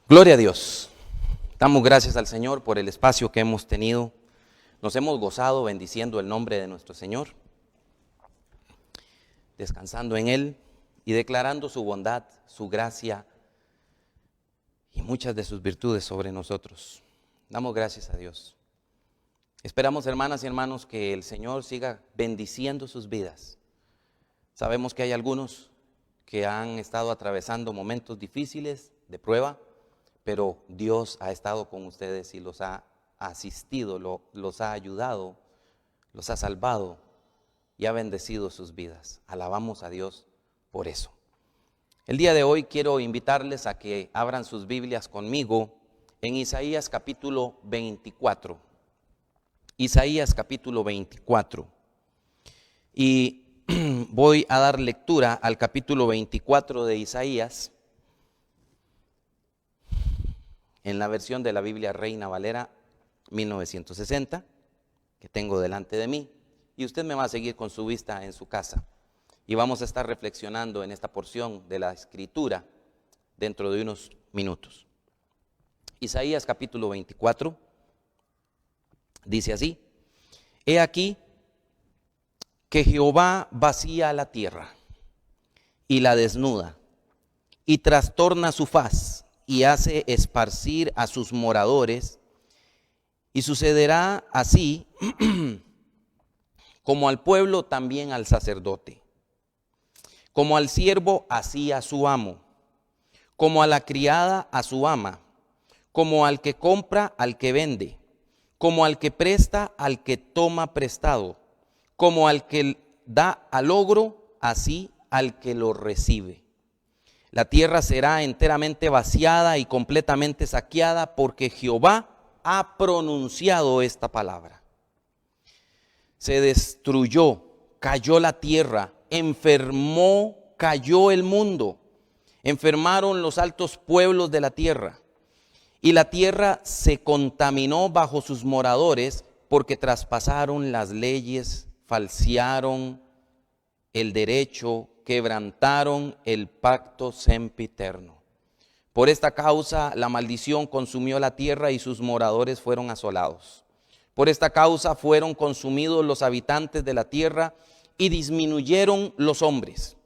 Gloria a Dios. Damos gracias al Señor por el espacio que hemos tenido. Nos hemos gozado bendiciendo el nombre de nuestro Señor, descansando en Él y declarando su bondad, su gracia y muchas de sus virtudes sobre nosotros. Damos gracias a Dios. Esperamos, hermanas y hermanos, que el Señor siga bendiciendo sus vidas. Sabemos que hay algunos que han estado atravesando momentos difíciles de prueba, pero Dios ha estado con ustedes y los ha asistido, los ha ayudado, los ha salvado y ha bendecido sus vidas. Alabamos a Dios por eso. El día de hoy quiero invitarles a que abran sus Biblias conmigo en Isaías capítulo 24. Isaías capítulo 24. Y voy a dar lectura al capítulo 24 de Isaías en la versión de la Biblia Reina Valera 1960, que tengo delante de mí, y usted me va a seguir con su vista en su casa. Y vamos a estar reflexionando en esta porción de la Escritura dentro de unos minutos. Isaías capítulo 24 dice así: He aquí que Jehová vacía la tierra y la desnuda, y trastorna su faz, y hace esparcir a sus moradores, y sucederá así como al pueblo, también al sacerdote, como al siervo así a su amo, como a la criada a su ama, como al que compra al que vende, como al que presta al que toma prestado, como al que da al ogro, así al que lo recibe. La tierra será enteramente vaciada y completamente saqueada, porque Jehová ha pronunciado esta palabra. Se destruyó, cayó la tierra, enfermó, cayó el mundo, enfermaron los altos pueblos de la tierra, y la tierra se contaminó bajo sus moradores, porque traspasaron las leyes, falsearon el derecho, quebrantaron el pacto sempiterno. Por esta causa la maldición consumió la tierra y sus moradores fueron asolados. Por esta causa fueron consumidos los habitantes de la tierra y disminuyeron los hombres.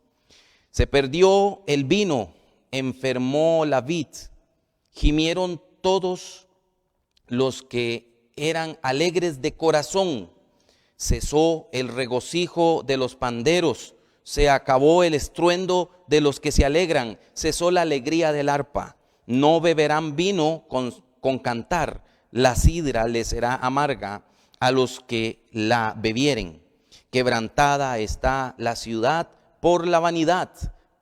Se perdió el vino, enfermó la vid, gimieron todos los que eran alegres de corazón, cesó el regocijo de los panderos, se acabó el estruendo de los que se alegran, cesó la alegría del arpa. No beberán vino con cantar, la sidra les será amarga a los que la bebieren. Quebrantada está la ciudad por la vanidad,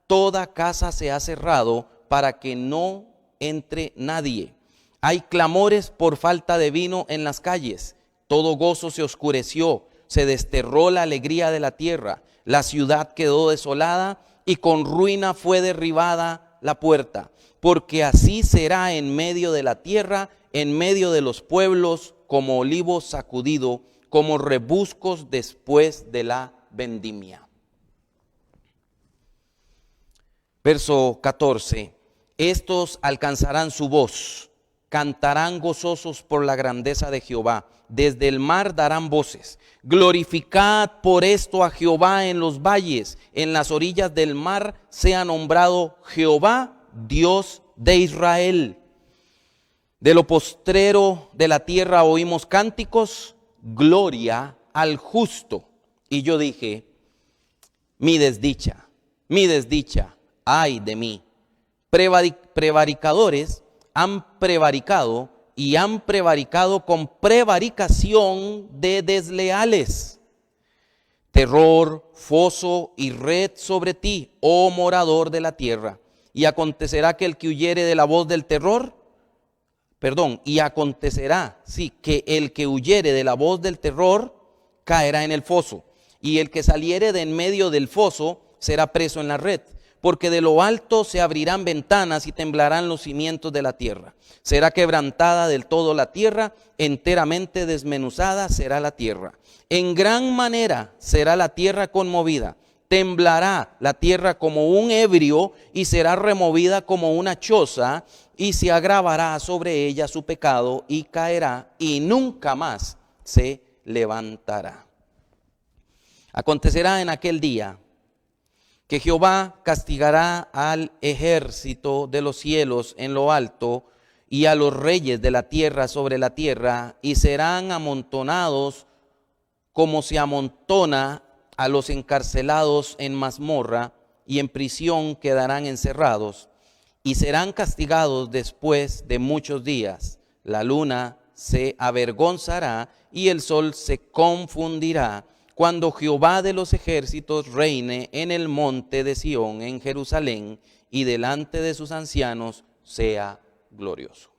toda casa se ha cerrado para que no entre nadie. Hay clamores por falta de vino en las calles, todo gozo se oscureció, se desterró la alegría de la tierra. La ciudad quedó desolada y con ruina fue derribada la puerta, porque así será en medio de la tierra, en medio de los pueblos, como olivo sacudido, como rebuscos después de la vendimia. Verso 14. Estos alcanzarán su voz, cantarán gozosos por la grandeza de Jehová. Desde el mar darán voces. Glorificad por esto a Jehová en los valles. En las orillas del mar sea nombrado Jehová, Dios de Israel. De lo postrero de la tierra oímos cánticos, gloria al justo. Y yo dije, mi desdicha, ay de mí. Prevaricadores han prevaricado y han prevaricado con prevaricación de desleales. Terror, foso y red sobre ti, oh morador de la tierra. Y acontecerá que el que huyere de la voz del terror, que el que huyere de la voz del terror caerá en el foso, y el que saliere de en medio del foso será preso en la red. Porque de lo alto se abrirán ventanas y temblarán los cimientos de la tierra. Será quebrantada del todo la tierra, enteramente desmenuzada será la tierra. En gran manera será la tierra conmovida, temblará la tierra como un ebrio y será removida como una choza, y se agravará sobre ella su pecado y caerá y nunca más se levantará. Acontecerá en aquel día que Jehová castigará al ejército de los cielos en lo alto y a los reyes de la tierra sobre la tierra, y serán amontonados como se amontona a los encarcelados en mazmorra, y en prisión quedarán encerrados, y serán castigados después de muchos días. La luna se avergonzará y el sol se confundirá, cuando Jehová de los ejércitos reine en el monte de Sión, en Jerusalén, y delante de sus ancianos sea glorioso.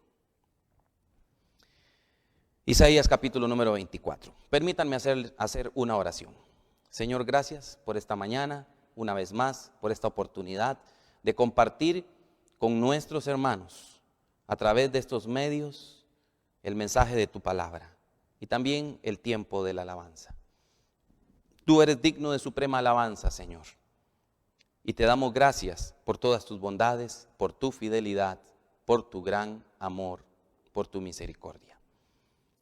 Isaías capítulo número 24. Permítanme hacer una oración. Señor, gracias por esta mañana, una vez más, por esta oportunidad de compartir con nuestros hermanos a través de estos medios el mensaje de tu palabra y también el tiempo de la alabanza. Tú eres digno de suprema alabanza, Señor, y te damos gracias por todas tus bondades, por tu fidelidad, por tu gran amor, por tu misericordia.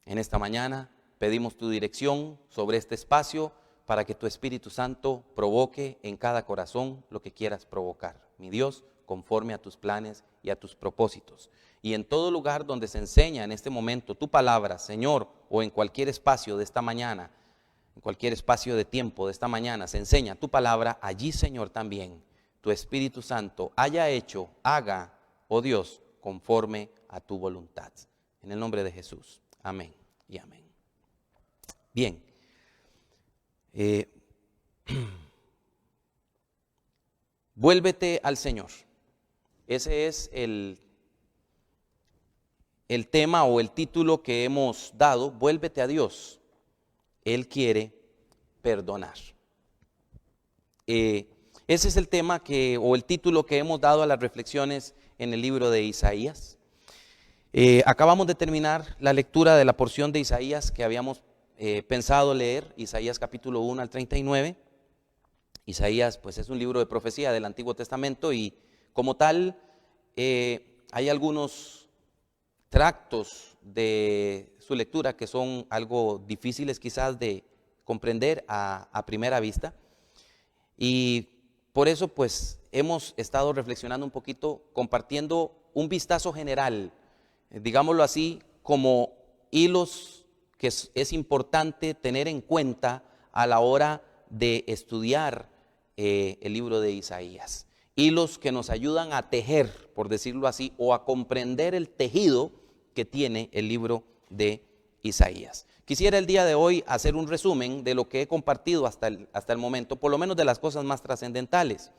En esta mañana pedimos tu dirección sobre este espacio para que tu Espíritu Santo provoque en cada corazón lo que quieras provocar, mi Dios, conforme a tus planes y a tus propósitos. Y en todo lugar donde se enseña en este momento tu palabra, Señor, o en cualquier espacio de esta mañana, en cualquier espacio de tiempo de esta mañana se enseña tu palabra, allí, Señor, también tu Espíritu Santo haga, oh Dios, conforme a tu voluntad. En el nombre de Jesús. Amén y amén. Bien. Vuélvete al Señor. Ese es el tema o el título que hemos dado. Vuélvete a Dios. Él quiere perdonar. Ese es el tema o el título que hemos dado a las reflexiones en el libro de Isaías. Acabamos de terminar la lectura de la porción de Isaías que habíamos pensado leer, Isaías capítulo 1 al 39. Isaías pues es un libro de profecía del Antiguo Testamento y como tal hay algunos tractos de su lectura que son algo difíciles quizás de comprender a primera vista, y por eso pues hemos estado reflexionando un poquito, compartiendo un vistazo general, digámoslo así, como hilos que es importante tener en cuenta a la hora de estudiar el libro de Isaías. Hilos que nos ayudan a tejer, por decirlo así, o a comprender el tejido que tiene el libro de Isaías. Quisiera el día de hoy hacer un resumen de lo que he compartido hasta el momento, por lo menos de las cosas más trascendentales.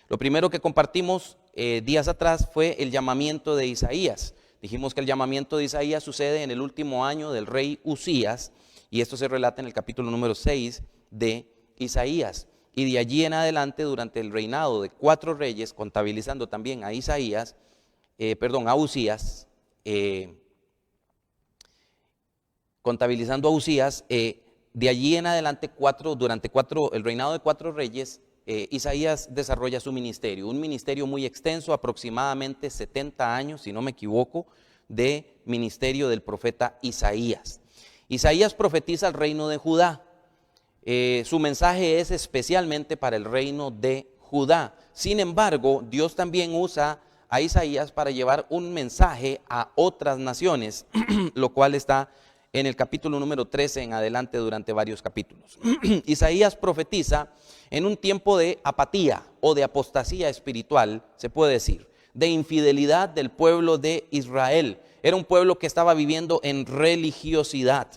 Lo primero que compartimos días atrás fue el llamamiento de Isaías. Dijimos que el llamamiento de Isaías sucede en el último año del rey Uzías, y esto se relata en el capítulo número 6 de Isaías. Y de allí en adelante, durante el reinado de 4 reyes, contabilizando también a Uzías, de allí en adelante el reinado de 4 reyes, Isaías desarrolla su ministerio, un ministerio muy extenso, aproximadamente 70 años, si no me equivoco, de ministerio del profeta Isaías. Isaías profetiza el reino de Judá. Su mensaje es especialmente para el reino de Judá. Sin embargo, Dios también usa a Isaías para llevar un mensaje a otras naciones, lo cual está en el capítulo número 13 en adelante durante varios capítulos. Isaías profetiza en un tiempo de apatía o de apostasía espiritual, se puede decir, de infidelidad del pueblo de Israel. Era un pueblo que estaba viviendo en religiosidad.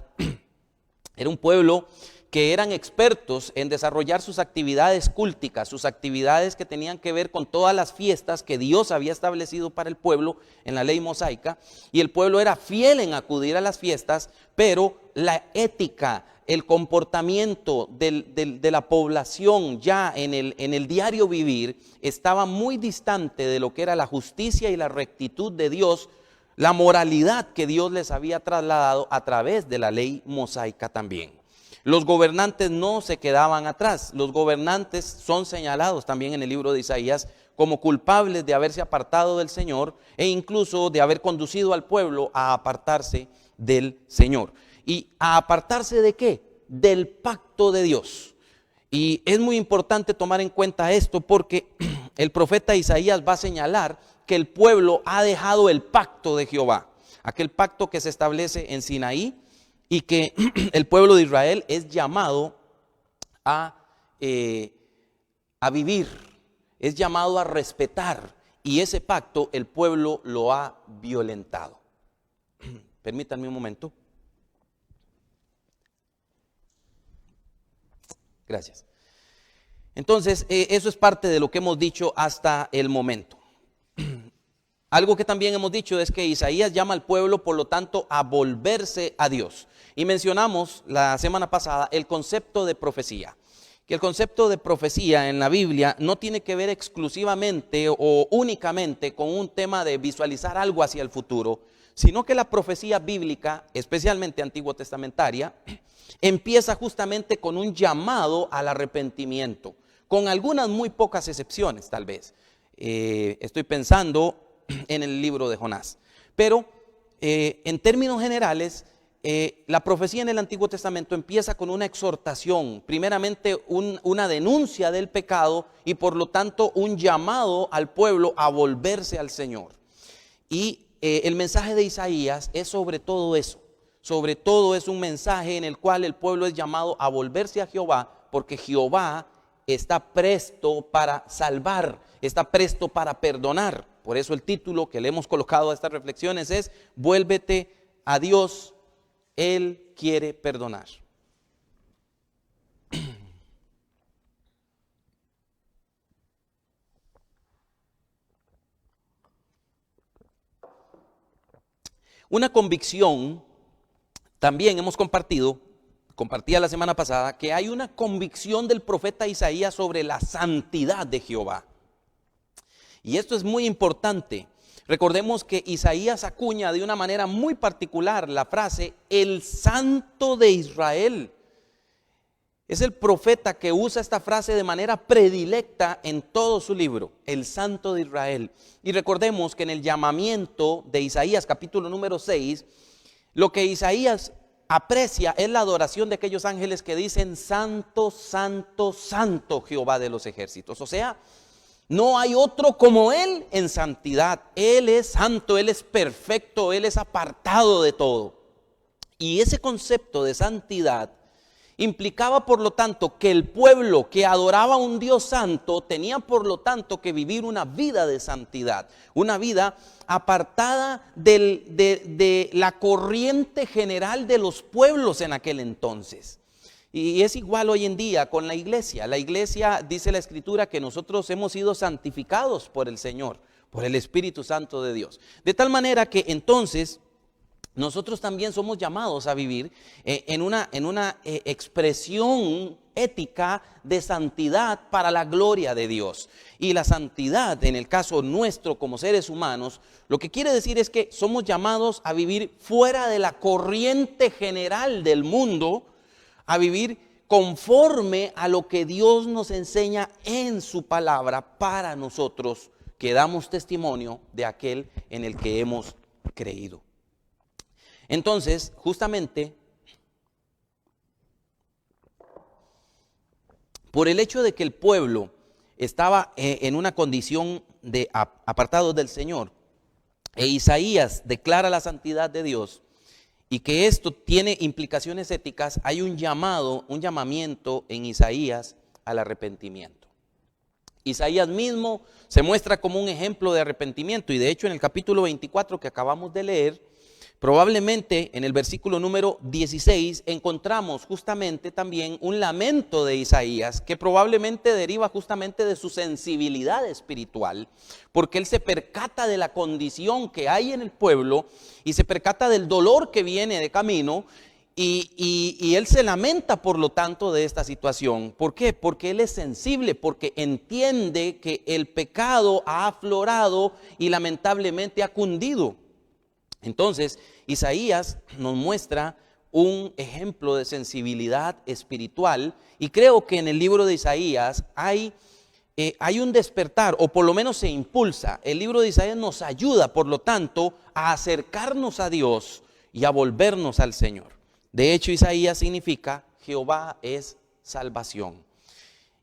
Era un pueblo que eran expertos en desarrollar sus actividades cúlticas, sus actividades que tenían que ver con todas las fiestas que Dios había establecido para el pueblo en la ley mosaica, y el pueblo era fiel en acudir a las fiestas, pero la ética, el comportamiento de la población ya en el diario vivir estaba muy distante de lo que era la justicia y la rectitud de Dios, la moralidad que Dios les había trasladado a través de la ley mosaica también. Los gobernantes no se quedaban atrás. Los gobernantes son señalados también en el libro de Isaías como culpables de haberse apartado del Señor e incluso de haber conducido al pueblo a apartarse del Señor. ¿Y a apartarse de qué? Del pacto de Dios. Y es muy importante tomar en cuenta esto porque el profeta Isaías va a señalar que el pueblo ha dejado el pacto de Jehová, aquel pacto que se establece en Sinaí y que el pueblo de Israel es llamado a vivir, es llamado a respetar, y ese pacto el pueblo lo ha violentado. Permítanme un momento. Gracias. Entonces, eso es parte de lo que hemos dicho hasta el momento. Algo que también hemos dicho es que Isaías llama al pueblo, por lo tanto, a volverse a Dios. Y mencionamos la semana pasada el concepto de profecía. Que el concepto de profecía en la Biblia no tiene que ver exclusivamente o únicamente con un tema de visualizar algo hacia el futuro, sino que la profecía bíblica, especialmente antiguo testamentaria, empieza justamente con un llamado al arrepentimiento, con algunas muy pocas excepciones tal vez. Estoy pensando en el libro de Jonás. Pero en términos generales, la profecía en el Antiguo Testamento empieza con una exhortación, primeramente una denuncia del pecado y por lo tanto un llamado al pueblo a volverse al Señor. Y el mensaje de Isaías es sobre todo eso. Sobre todo es un mensaje en el cual el pueblo es llamado a volverse a Jehová, porque Jehová está presto para salvar, está presto para perdonar. Por eso el título que le hemos colocado a estas reflexiones es: vuélvete a Dios, Él quiere perdonar. Una convicción, también hemos compartía la semana pasada, que hay una convicción del profeta Isaías sobre la santidad de Jehová. Y esto es muy importante. Recordemos que Isaías acuña de una manera muy particular la frase el Santo de Israel. Es el profeta que usa esta frase de manera predilecta en todo su libro, el Santo de Israel. Y recordemos que en el llamamiento de Isaías capítulo número 6, lo que Isaías aprecia es la adoración de aquellos ángeles que dicen santo, santo, santo Jehová de los ejércitos. O sea, no hay otro como Él en santidad. Él es santo, Él es perfecto, Él es apartado de todo. Y ese concepto de santidad implicaba, por lo tanto, que el pueblo que adoraba a un Dios santo tenía, por lo tanto, que vivir una vida de santidad, una vida apartada de la corriente general de los pueblos en aquel entonces. Y es igual hoy en día con la iglesia. La iglesia, dice la Escritura, que nosotros hemos sido santificados por el Señor, por el Espíritu Santo de Dios. De tal manera que entonces nosotros también somos llamados a vivir en una expresión ética de santidad para la gloria de Dios. Y la santidad, en el caso nuestro como seres humanos, lo que quiere decir es que somos llamados a vivir fuera de la corriente general del mundo, a vivir conforme a lo que Dios nos enseña en su palabra para nosotros que damos testimonio de aquel en el que hemos creído. Entonces, justamente, por el hecho de que el pueblo estaba en una condición de apartado del Señor, e Isaías declara la santidad de Dios, y que esto tiene implicaciones éticas, hay un llamamiento en Isaías al arrepentimiento. Isaías mismo se muestra como un ejemplo de arrepentimiento, y de hecho en el capítulo 24 que acabamos de leer, probablemente en el versículo número 16 encontramos justamente también un lamento de Isaías que probablemente deriva justamente de su sensibilidad espiritual, porque él se percata de la condición que hay en el pueblo y se percata del dolor que viene de camino y él se lamenta por lo tanto de esta situación. ¿Por qué? Porque él es sensible, porque entiende que el pecado ha aflorado y lamentablemente ha cundido. Entonces, Isaías nos muestra un ejemplo de sensibilidad espiritual, y creo que en el libro de Isaías hay un despertar, o por lo menos se impulsa. El libro de Isaías nos ayuda, por lo tanto, a acercarnos a Dios y a volvernos al Señor. De hecho, Isaías significa Jehová es salvación.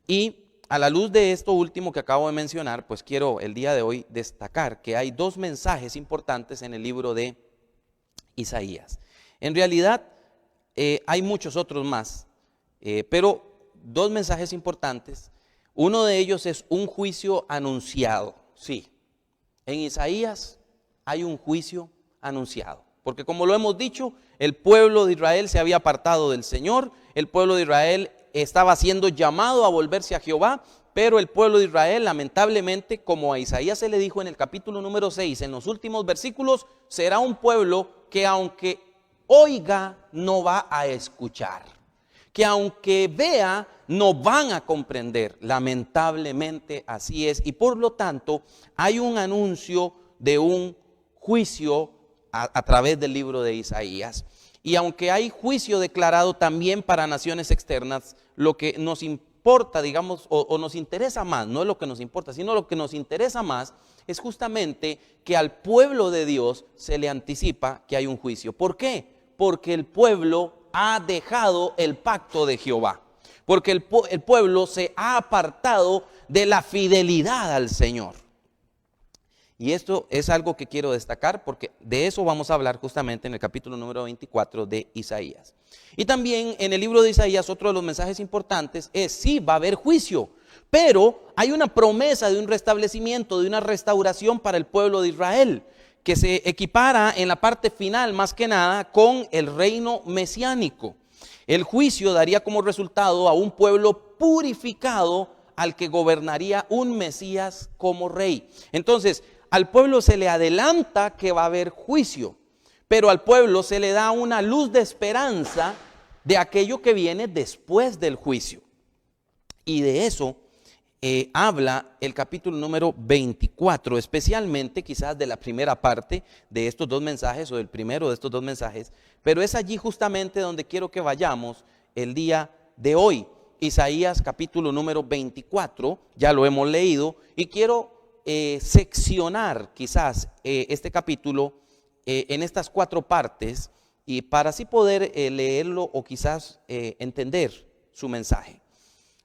Y a la luz de esto último que acabo de mencionar, pues quiero el día de hoy destacar que hay dos mensajes importantes en el libro de Isaías. En realidad hay muchos otros más, pero dos mensajes importantes. Uno de ellos es un juicio anunciado. Sí, en Isaías hay un juicio anunciado, porque como lo hemos dicho, el pueblo de Israel se había apartado del Señor, el pueblo de Israel estaba siendo llamado a volverse a Jehová, pero el pueblo de Israel, lamentablemente, como a Isaías se le dijo en el capítulo número 6, en los últimos versículos, será un pueblo que aunque oiga, no va a escuchar, que aunque vea, no van a comprender. Lamentablemente así es, y por lo tanto hay un anuncio de un juicio a través del libro de Isaías. Y aunque hay juicio declarado también para naciones externas, lo que nos importa, digamos, o nos interesa más, no es lo que nos importa, sino lo que nos interesa más es justamente que al pueblo de Dios se le anticipa que hay un juicio. ¿Por qué? Porque el pueblo ha dejado el pacto de Jehová, porque el pueblo se ha apartado de la fidelidad al Señor. Y esto es algo que quiero destacar, porque de eso vamos a hablar justamente en el capítulo número 24 de Isaías. Y también en el libro de Isaías, otro de los mensajes importantes es: sí, va a haber juicio, pero hay una promesa de un restablecimiento, de una restauración para el pueblo de Israel, que se equipara en la parte final más que nada con el reino mesiánico. El juicio daría como resultado a un pueblo purificado al que gobernaría un Mesías como rey. Entonces, al pueblo se le adelanta que va a haber juicio, pero al pueblo se le da una luz de esperanza de aquello que viene después del juicio. Y de eso habla el capítulo número 24, especialmente quizás de la primera parte de estos dos mensajes, o del primero de estos dos mensajes, pero es allí justamente donde quiero que vayamos el día de hoy. Isaías capítulo número 24, ya lo hemos leído, y quiero seccionar quizás este capítulo en estas cuatro partes, y para así poder leerlo o quizás entender su mensaje.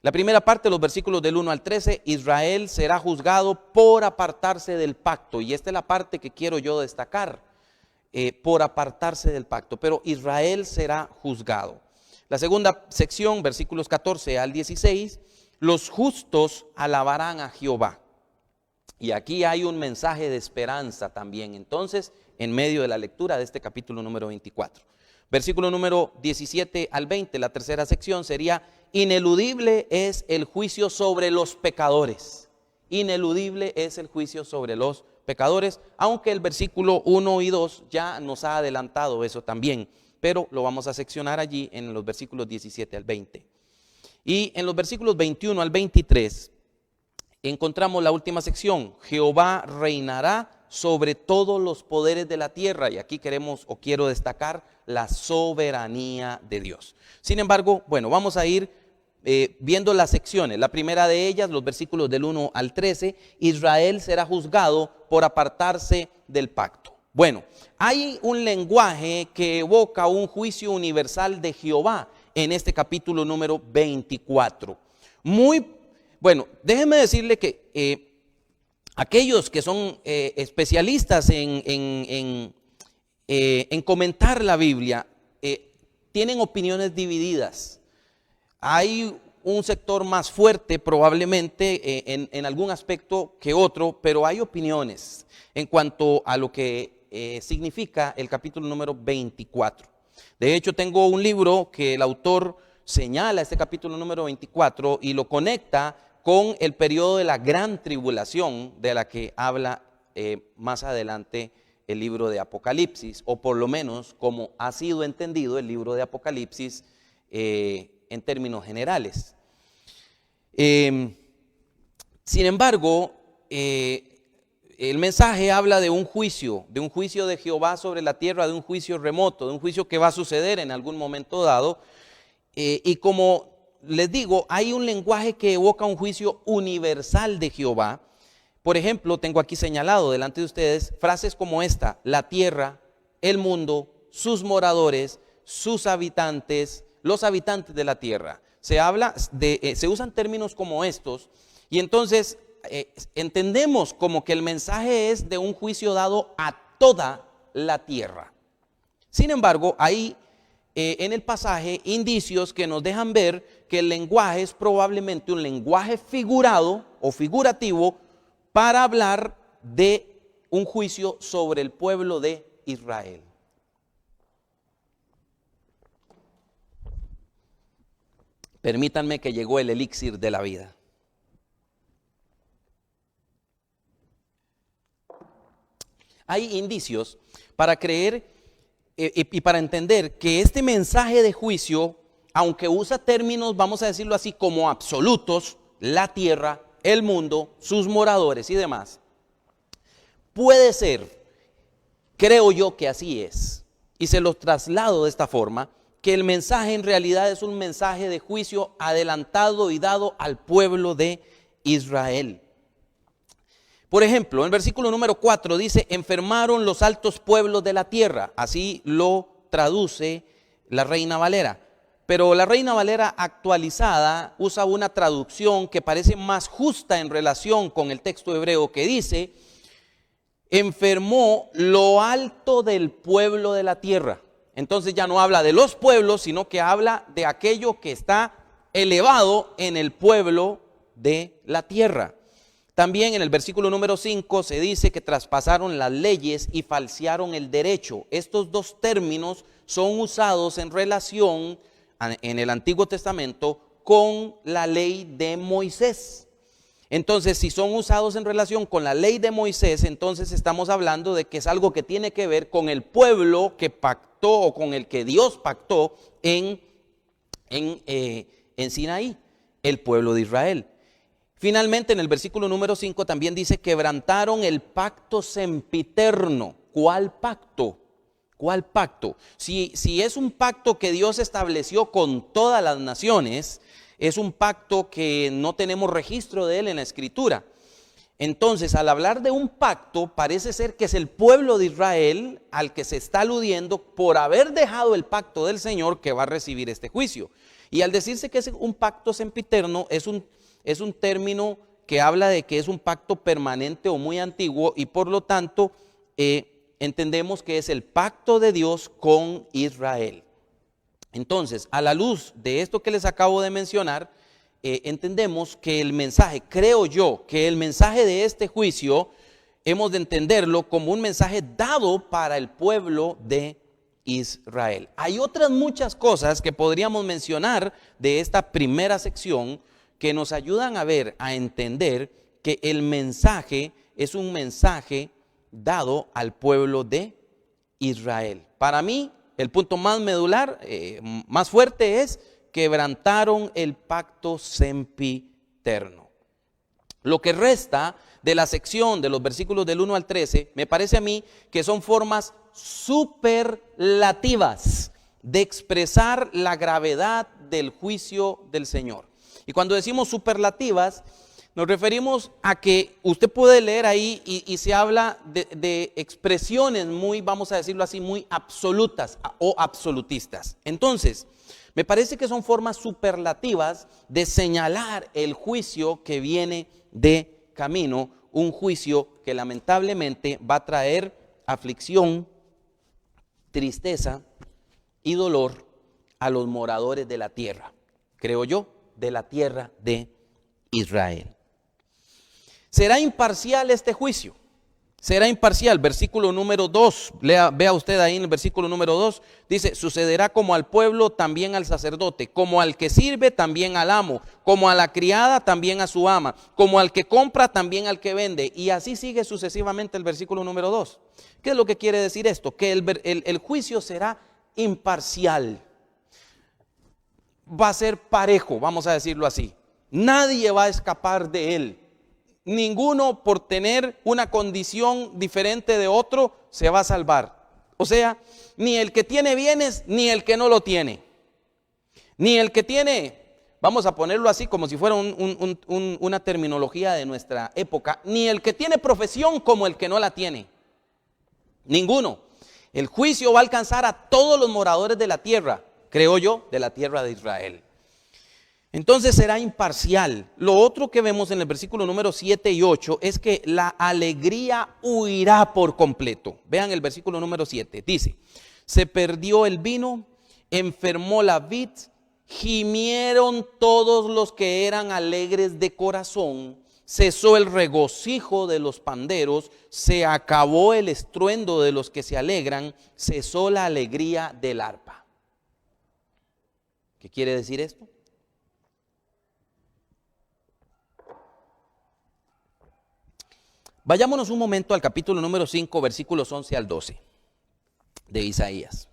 La primera parte, los versículos del 1 al 13, Israel será juzgado por apartarse del pacto, y esta es la parte que quiero yo destacar, por apartarse del pacto, pero Israel será juzgado. La segunda sección, versículos 14 al 16, los justos alabarán a Jehová. Y aquí hay un mensaje de esperanza también, entonces, en medio de la lectura de este capítulo número 24. Versículo número 17 al 20, la tercera sección sería: ineludible es el juicio sobre los pecadores. Ineludible es el juicio sobre los pecadores, aunque el versículo 1 y 2 ya nos ha adelantado eso también, pero lo vamos a seccionar allí en los versículos 17 al 20. Y en los versículos 21 al 23 encontramos la última sección: Jehová reinará sobre todos los poderes de la tierra. Y aquí quiero destacar la soberanía de Dios. Sin embargo, bueno, vamos a ir viendo las secciones. La primera de ellas, los versículos del 1 al 13, Israel será juzgado por apartarse del pacto. Bueno, hay un lenguaje que evoca un juicio universal de Jehová en este capítulo número 24. Bueno, déjenme decirle que aquellos que son especialistas en comentar la Biblia tienen opiniones divididas. Hay un sector más fuerte probablemente en algún aspecto que otro, pero hay opiniones en cuanto a lo que significa el capítulo número 24. De hecho, tengo un libro que el autor señala este capítulo número 24 y lo conecta con el periodo de la gran tribulación, de la que habla más adelante el libro de Apocalipsis, o por lo menos como ha sido entendido el libro de Apocalipsis en términos generales. Sin embargo, el mensaje habla de un juicio de Jehová sobre la tierra, de un juicio remoto, de un juicio que va a suceder en algún momento dado. Y como les digo, hay un lenguaje que evoca un juicio universal de Jehová. Por ejemplo, tengo aquí señalado delante de ustedes frases como esta: la tierra, el mundo, sus moradores, sus habitantes, los habitantes de la tierra. Se usan términos como estos, y entonces entendemos como que el mensaje es de un juicio dado a toda la tierra. Sin embargo, hay en el pasaje indicios que nos dejan ver que el lenguaje es probablemente un lenguaje figurado o figurativo para hablar de un juicio sobre el pueblo de Israel. Permítanme que llegó el elixir de la vida. Hay indicios para creer y para entender que este mensaje de juicio, aunque usa términos, vamos a decirlo así, como absolutos, la tierra, el mundo, sus moradores y demás, puede ser, creo yo que así es, y se los traslado de esta forma, que el mensaje en realidad es un mensaje de juicio adelantado y dado al pueblo de Israel. Por ejemplo, en el versículo número 4 dice: enfermaron los altos pueblos de la tierra. Así lo traduce la Reina Valera. Pero la Reina Valera actualizada usa una traducción que parece más justa en relación con el texto hebreo, que dice: enfermó lo alto del pueblo de la tierra. Entonces ya no habla de los pueblos, sino que habla de aquello que está elevado en el pueblo de la tierra. También en el versículo número 5 se dice que traspasaron las leyes y falsearon el derecho. Estos dos términos son usados en relación en el Antiguo Testamento con la ley de Moisés. Entonces, si son usados en relación con la ley de Moisés, entonces estamos hablando de que es algo que tiene que ver con el pueblo que pactó o con el que Dios pactó en Sinaí, el pueblo de Israel. Finalmente, en el versículo número 5 también dice: quebrantaron el pacto sempiterno. ¿Cuál pacto? ¿Cuál pacto? Si es un pacto que Dios estableció con todas las naciones, es un pacto que no tenemos registro de él en la Escritura. Entonces, al hablar de un pacto, parece ser que es el pueblo de Israel al que se está aludiendo por haber dejado el pacto del Señor, que va a recibir este juicio. Y al decirse que es un pacto sempiterno, es un término que habla de que es un pacto permanente o muy antiguo, y por lo tanto entendemos que es el pacto de Dios con Israel. Entonces, a la luz de esto que les acabo de mencionar, entendemos que el mensaje, creo yo, que el mensaje de este juicio hemos de entenderlo como un mensaje dado para el pueblo de Israel. Hay otras muchas cosas que podríamos mencionar de esta primera sección que nos ayudan a entender que el mensaje es un mensaje dado al pueblo de Israel. Para mí, el punto más medular, más fuerte es: quebrantaron el pacto sempiterno. Lo que resta de la sección de los versículos del 1 al 13, me parece a mí que son formas superlativas de expresar la gravedad del juicio del Señor. Y cuando decimos superlativas, nos referimos a que usted puede leer ahí y se habla de expresiones muy, vamos a decirlo así, muy absolutas o absolutistas. Entonces, me parece que son formas superlativas de señalar el juicio que viene de camino, un juicio que lamentablemente va a traer aflicción, tristeza y dolor a los moradores de la tierra, creo yo, de la tierra de Israel. ¿Será imparcial este juicio? Será imparcial. Versículo número 2, vea usted ahí en el versículo número 2, dice: sucederá como al pueblo, también al sacerdote, como al que sirve, también al amo, como a la criada, también a su ama, como al que compra, también al que vende. Y así sigue sucesivamente el versículo número 2. ¿Qué es lo que quiere decir esto? Que el juicio será imparcial. Va a ser parejo, vamos a decirlo así. Nadie va a escapar de él. ninguno por tener una condición diferente de otro se va a salvar. O sea, ni el que tiene bienes, ni el que no lo tiene. Ni el que tiene, vamos a ponerlo así como si fuera una terminología de nuestra época, ni el que tiene profesión como el que no la tiene. Ninguno. El juicio va a alcanzar a todos los moradores de la tierra, creo yo, de la tierra de Israel. Entonces será imparcial. Lo otro que vemos en el versículo número 7 y 8 es que la alegría huirá por completo. Vean el versículo número 7. Dice, se perdió el vino, enfermó la vid, gimieron todos los que eran alegres de corazón, cesó el regocijo de los panderos, se acabó el estruendo de los que se alegran, cesó la alegría del arpa. ¿Qué quiere decir esto? Vayámonos un momento al capítulo número 5, versículos 11 al 12 de Isaías.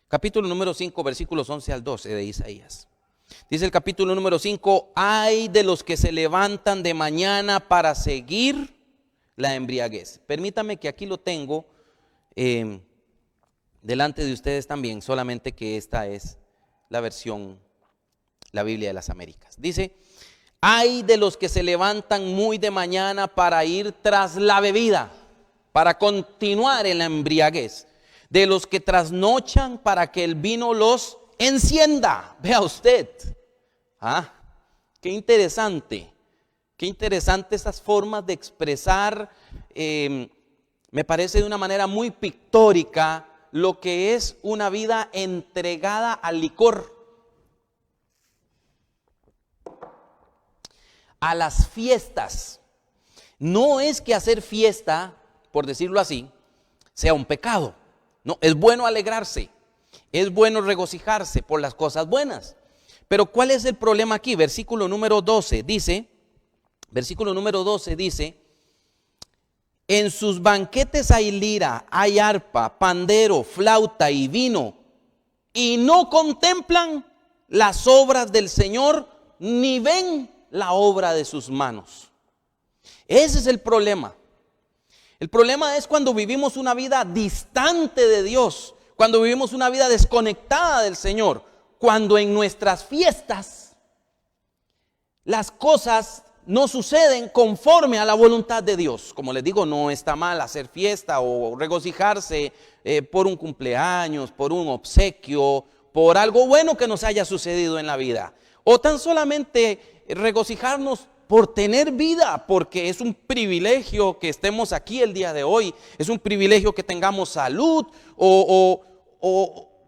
Capítulo número 5, versículos 11 al 12 de Isaías. Dice el capítulo número 5, ay de los que se levantan de mañana para seguir la embriaguez. Permítame que aquí lo tengo delante de ustedes también, solamente que esta es la versión, la Biblia de las Américas. Dice, ay de los que se levantan muy de mañana para ir tras la bebida, para continuar en la embriaguez, de los que trasnochan para que el vino los encienda. Vea usted, qué interesante estas formas de expresar, me parece de una manera muy pictórica lo que es una vida entregada al licor, a las fiestas. No es que hacer fiesta, por decirlo así, sea un pecado. No, es bueno alegrarse, es bueno regocijarse por las cosas buenas. Pero ¿cuál es el problema aquí? Versículo número 12 dice, en sus banquetes hay lira, hay arpa, pandero, flauta y vino, y no contemplan las obras del Señor, ni ven la obra de sus manos. Ese es el problema. El problema es cuando vivimos una vida distante de Dios, cuando vivimos una vida desconectada del Señor, cuando en nuestras fiestas las cosas no suceden conforme a la voluntad de Dios. Como les digo, no está mal hacer fiesta o regocijarse por un cumpleaños, por un obsequio, por algo bueno que nos haya sucedido en la vida. O tan solamente regocijarnos por tener vida, porque es un privilegio que estemos aquí el día de hoy, es un privilegio que tengamos salud o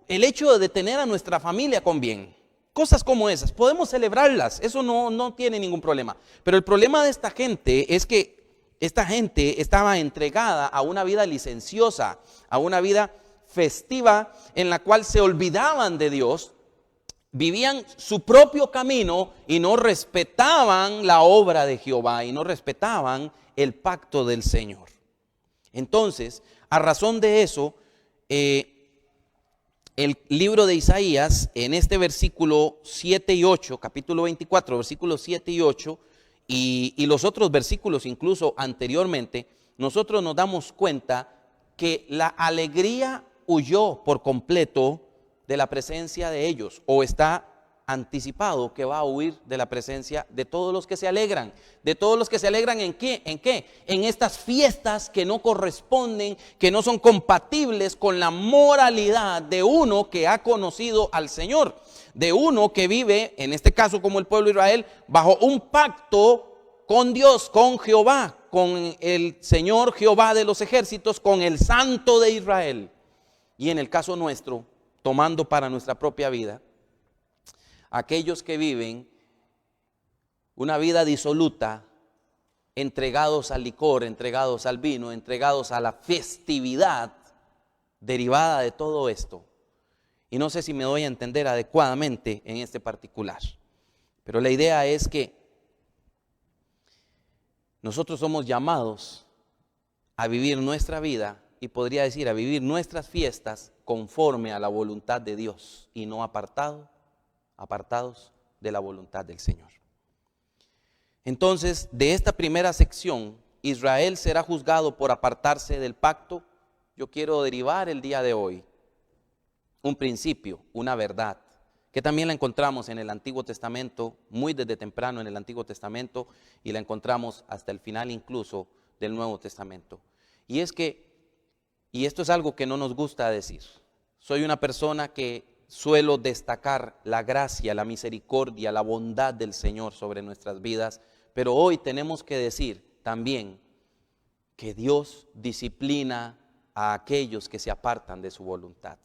el hecho de tener a nuestra familia con bien. Cosas como esas, podemos celebrarlas, eso no tiene ningún problema. Pero el problema de esta gente es que esta gente estaba entregada a una vida licenciosa, a una vida festiva en la cual se olvidaban de Dios, vivían su propio camino y no respetaban la obra de Jehová y no respetaban el pacto del Señor. Entonces, a razón de eso, el libro de Isaías, en este versículo 7 y 8, capítulo 24, versículos 7 y 8, y los otros versículos incluso anteriormente, nosotros nos damos cuenta que la alegría huyó por completo de la presencia de ellos, o está anticipado que va a huir de la presencia de todos los que se alegran. ¿De todos los que se alegran en qué? ¿En qué? En estas fiestas que no corresponden, que no son compatibles con la moralidad de uno que ha conocido al Señor, de uno que vive, en este caso como el pueblo de Israel, bajo un pacto con Dios, con Jehová, con el Señor Jehová de los ejércitos, con el Santo de Israel. Y en el caso nuestro, tomando para nuestra propia vida, aquellos que viven una vida disoluta, entregados al licor, entregados al vino, entregados a la festividad derivada de todo esto. Y no sé si me doy a entender adecuadamente en este particular, pero la idea es que nosotros somos llamados a vivir nuestra vida, y podría decir a vivir nuestras fiestas conforme a la voluntad de Dios y no apartados de la voluntad del Señor. Entonces, de esta primera sección, Israel será juzgado por apartarse del pacto. Yo quiero derivar el día de hoy un principio, una verdad, que también la encontramos en el Antiguo Testamento, muy desde temprano en el Antiguo Testamento, y la encontramos hasta el final incluso del Nuevo Testamento. Y es que, y esto es algo que no nos gusta decir, soy una persona que suelo destacar la gracia, la misericordia, la bondad del Señor sobre nuestras vidas, pero hoy tenemos que decir también que Dios disciplina a aquellos que se apartan de su voluntad.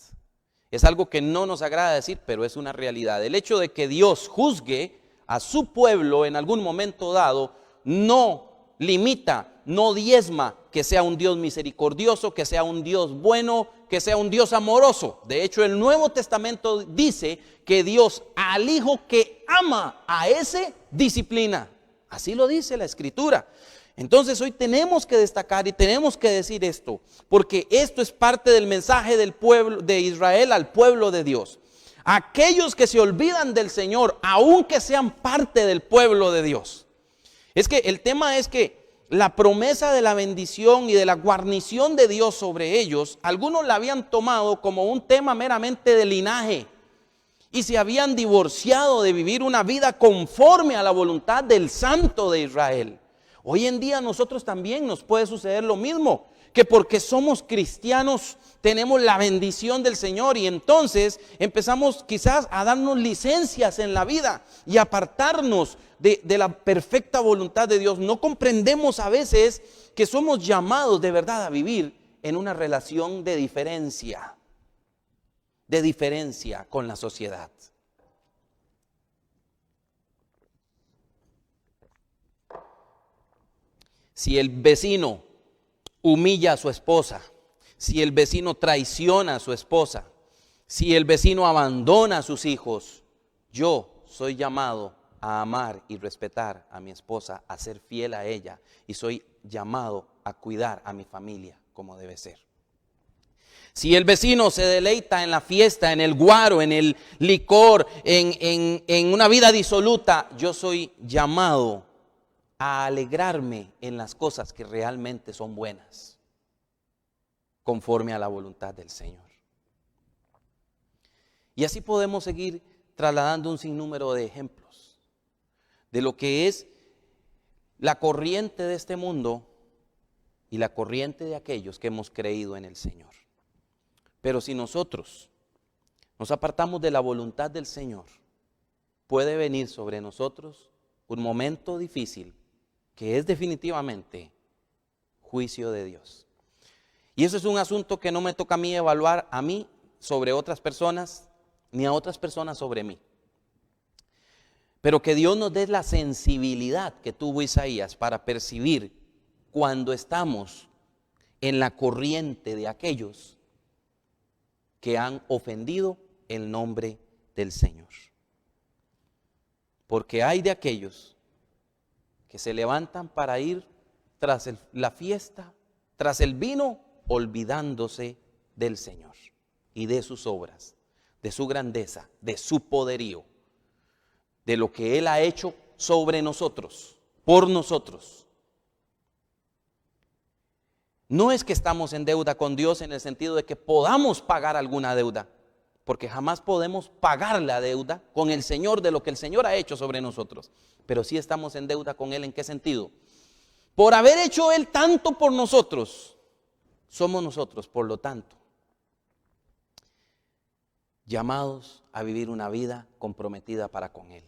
Es algo que no nos agrada decir, pero es una realidad. El hecho de que Dios juzgue a su pueblo en algún momento dado no limita, no diezma que sea un Dios misericordioso, que sea un Dios bueno, que sea un Dios amoroso. De hecho, el Nuevo Testamento dice que Dios al hijo que ama a ese disciplina. Así lo dice la Escritura. Entonces hoy tenemos que destacar y tenemos que decir esto, porque esto es parte del mensaje del pueblo de Israel al pueblo de Dios. Aquellos que se olvidan del Señor, aunque sean parte del pueblo de Dios. Es que el tema es que la promesa de la bendición y de la guarnición de Dios sobre ellos, algunos la habían tomado como un tema meramente de linaje y se habían divorciado de vivir una vida conforme a la voluntad del Santo de Israel. Hoy en día a nosotros también nos puede suceder lo mismo, que porque somos cristianos tenemos la bendición del Señor y entonces empezamos quizás a darnos licencias en la vida y apartarnos de la perfecta voluntad de Dios. No comprendemos a veces que somos llamados de verdad a vivir en una relación de diferencia con la sociedad. Si el vecino humilla a su esposa, si el vecino traiciona a su esposa, si el vecino abandona a sus hijos, yo soy llamado a amar y respetar a mi esposa, a ser fiel a ella, y soy llamado a cuidar a mi familia como debe ser. Si el vecino se deleita en la fiesta, en el guaro, en el licor, en una vida disoluta, yo soy llamado a alegrarme en las cosas que realmente son buenas, conforme a la voluntad del Señor. Y así podemos seguir trasladando un sinnúmero de ejemplos de lo que es la corriente de este mundo y la corriente de aquellos que hemos creído en el Señor. Pero si nosotros nos apartamos de la voluntad del Señor, puede venir sobre nosotros un momento difícil que es definitivamente juicio de Dios. Y eso es un asunto que no me toca a mí evaluar a mí sobre otras personas, ni a otras personas sobre mí. Pero que Dios nos dé la sensibilidad que tuvo Isaías para percibir cuando estamos en la corriente de aquellos que han ofendido el nombre del Señor. Porque hay de aquellos que se levantan para ir tras la fiesta, tras el vino, olvidándose del Señor y de sus obras, de su grandeza, de su poderío, de lo que Él ha hecho sobre nosotros, por nosotros. No es que estamos en deuda con Dios en el sentido de que podamos pagar alguna deuda, porque jamás podemos pagar la deuda con el Señor de lo que el Señor ha hecho sobre nosotros. Pero sí estamos en deuda con Él. ¿En qué sentido? Por haber hecho Él tanto por nosotros, somos nosotros, por lo tanto, llamados a vivir una vida comprometida para con Él.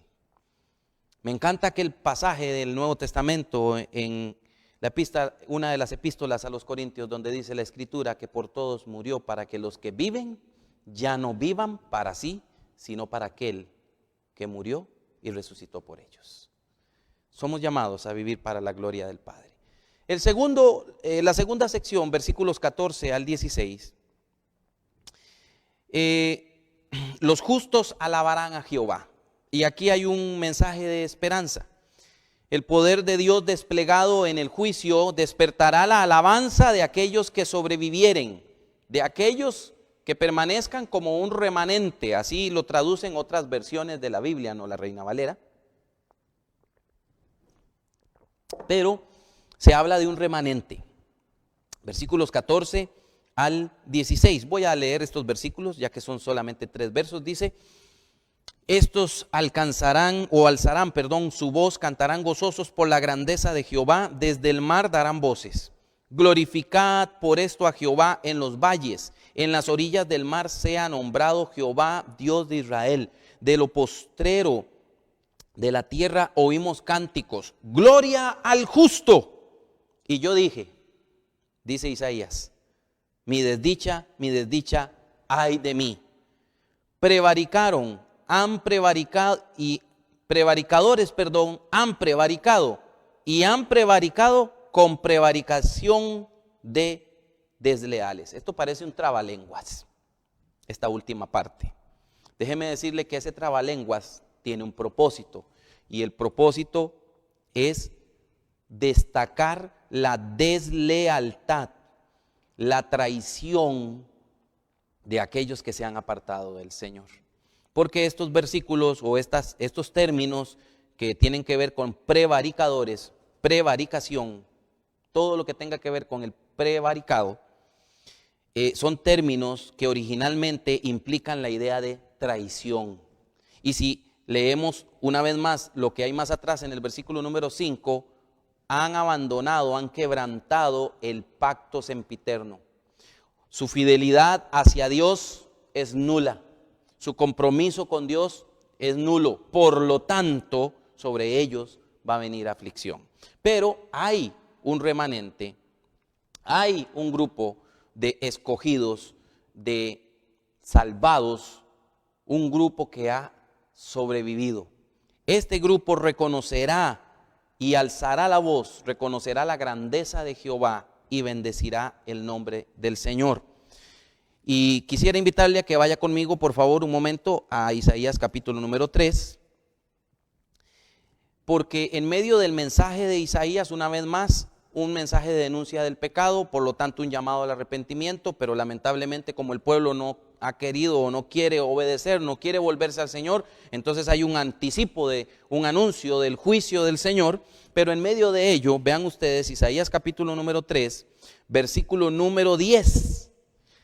Me encanta aquel pasaje del Nuevo Testamento en una de las epístolas a los Corintios, donde dice la Escritura que por todos murió para que los que viven ya no vivan para sí, sino para aquel que murió y resucitó por ellos. Somos llamados a vivir para la gloria del Padre. La segunda sección, versículos 14 al 16. Los justos alabarán a Jehová. Y aquí hay un mensaje de esperanza. El poder de Dios desplegado en el juicio despertará la alabanza de aquellos que sobrevivieren, de aquellos que permanezcan como un remanente, así lo traducen otras versiones de la Biblia, no la Reina Valera. Pero se habla de un remanente. Versículos 14 al 16. Voy a leer estos versículos, ya que son solamente 3 versos. Dice: estos alzarán su voz, cantarán gozosos por la grandeza de Jehová, desde el mar darán voces. Glorificad por esto a Jehová en los valles, en las orillas del mar sea nombrado Jehová, Dios de Israel. De lo postrero de la tierra oímos cánticos, gloria al justo. Y yo dije, dice Isaías, mi desdicha, ay de mí. Prevaricaron, han prevaricado y prevaricadores, han prevaricado y han prevaricado con prevaricación de desleales. Esto parece un trabalenguas, esta última parte. Déjeme decirle que ese trabalenguas tiene un propósito, y el propósito es destacar la deslealtad, la traición de aquellos que se han apartado del Señor. Porque estos versículos o estos términos que tienen que ver con prevaricadores, prevaricación, todo lo que tenga que ver con el prevaricado, son términos que originalmente implican la idea de traición. Y si leemos una vez más lo que hay más atrás en el versículo número 5, han abandonado, han quebrantado el pacto sempiterno. Su fidelidad hacia Dios es nula, su compromiso con Dios es nulo, por lo tanto, sobre ellos va a venir aflicción. Pero hay un remanente, hay un grupo de escogidos, de salvados, un grupo que ha sobrevivido. Este grupo reconocerá y alzará la voz, reconocerá la grandeza de Jehová y bendecirá el nombre del Señor. Y quisiera invitarle a que vaya conmigo, por favor, un momento a Isaías capítulo número 3, porque en medio del mensaje de Isaías, una vez más, un mensaje de denuncia del pecado, por lo tanto un llamado al arrepentimiento, pero lamentablemente como el pueblo no ha querido o no quiere obedecer, no quiere volverse al Señor, entonces hay un anticipo de un anuncio del juicio del Señor. Pero en medio de ello, vean ustedes Isaías capítulo número 3, versículo número 10.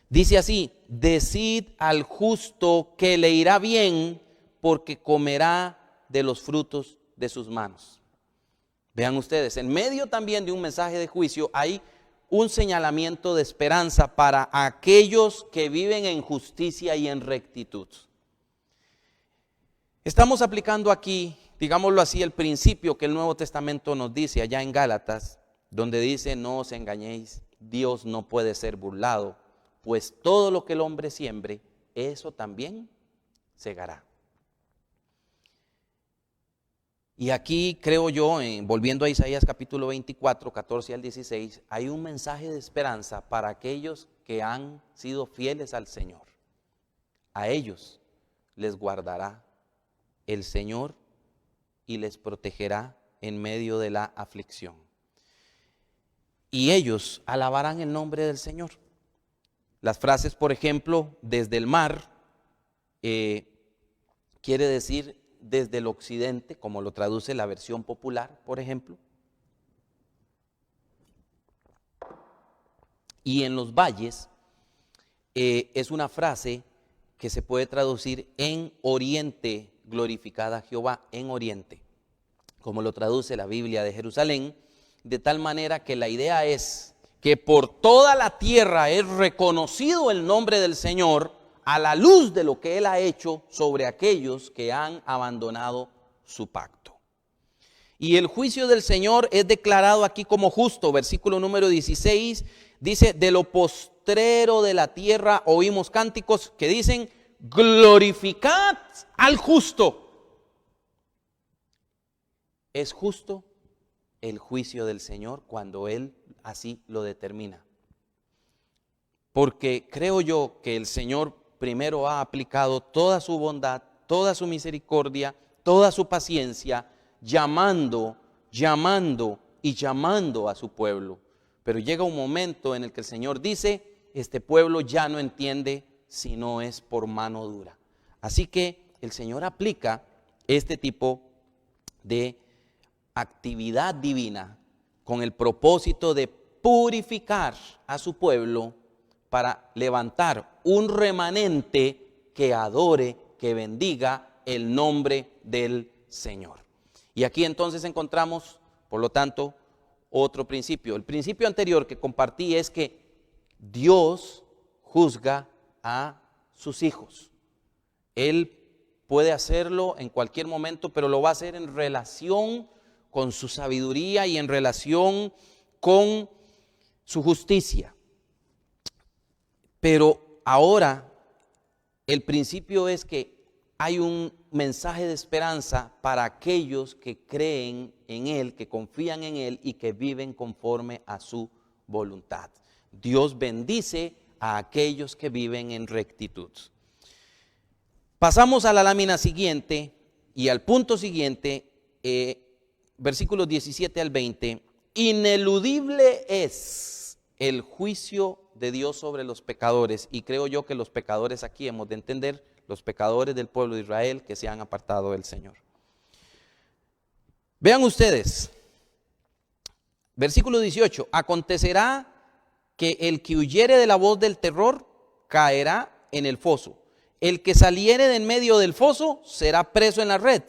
Dice así: decid al justo que le irá bien, porque comerá de los frutos de sus manos. Vean ustedes, en medio también de un mensaje de juicio hay un señalamiento de esperanza para aquellos que viven en justicia y en rectitud. Estamos aplicando aquí, digámoslo así, el principio que el Nuevo Testamento nos dice allá en Gálatas, donde dice: no os engañéis, Dios no puede ser burlado, pues todo lo que el hombre siembre, eso también segará. Y aquí creo yo, volviendo a Isaías capítulo 24, 14 al 16, hay un mensaje de esperanza para aquellos que han sido fieles al Señor. A ellos les guardará el Señor y les protegerá en medio de la aflicción. Y ellos alabarán el nombre del Señor. Las frases, por ejemplo, desde el mar, quiere decir desde el occidente, como lo traduce la versión popular, por ejemplo. Y en los valles es una frase que se puede traducir en oriente, glorificada Jehová, en oriente, como lo traduce la Biblia de Jerusalén, de tal manera que la idea es que por toda la tierra es reconocido el nombre del Señor a la luz de lo que Él ha hecho sobre aquellos que han abandonado su pacto. Y el juicio del Señor es declarado aquí como justo. Versículo número 16 dice: de lo postrero de la tierra oímos cánticos que dicen: glorificad al justo. Es justo el juicio del Señor cuando Él así lo determina. Porque creo yo que el Señor primero ha aplicado toda su bondad, toda su misericordia, toda su paciencia, llamando y llamando a su pueblo. Pero llega un momento en el que el Señor dice: este pueblo ya no entiende si no es por mano dura. Así que el Señor aplica este tipo de actividad divina con el propósito de purificar a su pueblo para levantar un remanente que adore, que bendiga el nombre del Señor. Y aquí entonces encontramos, por lo tanto, otro principio. El principio anterior que compartí es que Dios juzga a sus hijos. Él puede hacerlo en cualquier momento, pero lo va a hacer en relación con su sabiduría y en relación con su justicia. Pero ahora el principio es que hay un mensaje de esperanza para aquellos que creen en Él, que confían en Él y que viven conforme a su voluntad. Dios bendice a aquellos que viven en rectitud. Pasamos a la lámina siguiente y al punto siguiente, versículos 17 al 20. Ineludible es el juicio de Dios sobre los pecadores, y creo yo que los pecadores aquí hemos de entender, los pecadores del pueblo de Israel que se han apartado del Señor. Vean ustedes, versículo 18, acontecerá que el que huyere de la voz del terror caerá en el foso. El que saliere de en medio del foso será preso en la red,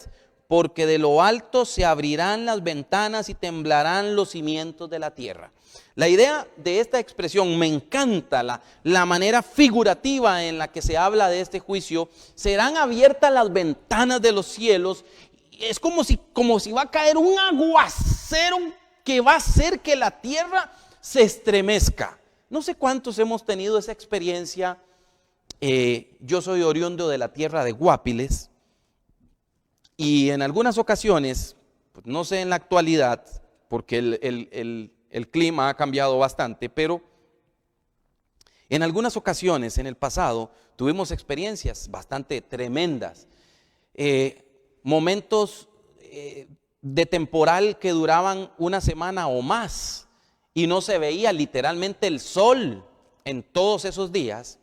porque de lo alto se abrirán las ventanas y temblarán los cimientos de la tierra. La idea de esta expresión me encanta, la manera figurativa en la que se habla de este juicio. Serán abiertas las ventanas de los cielos. Es como si va a caer un aguacero que va a hacer que la tierra se estremezca. No sé cuántos hemos tenido esa experiencia. Yo soy oriundo de la tierra de Guapiles y en algunas ocasiones, pues no sé en la actualidad, porque el clima ha cambiado bastante, pero en algunas ocasiones en el pasado tuvimos experiencias bastante tremendas, momentos de temporal que duraban una semana o más y no se veía literalmente el sol en todos esos días.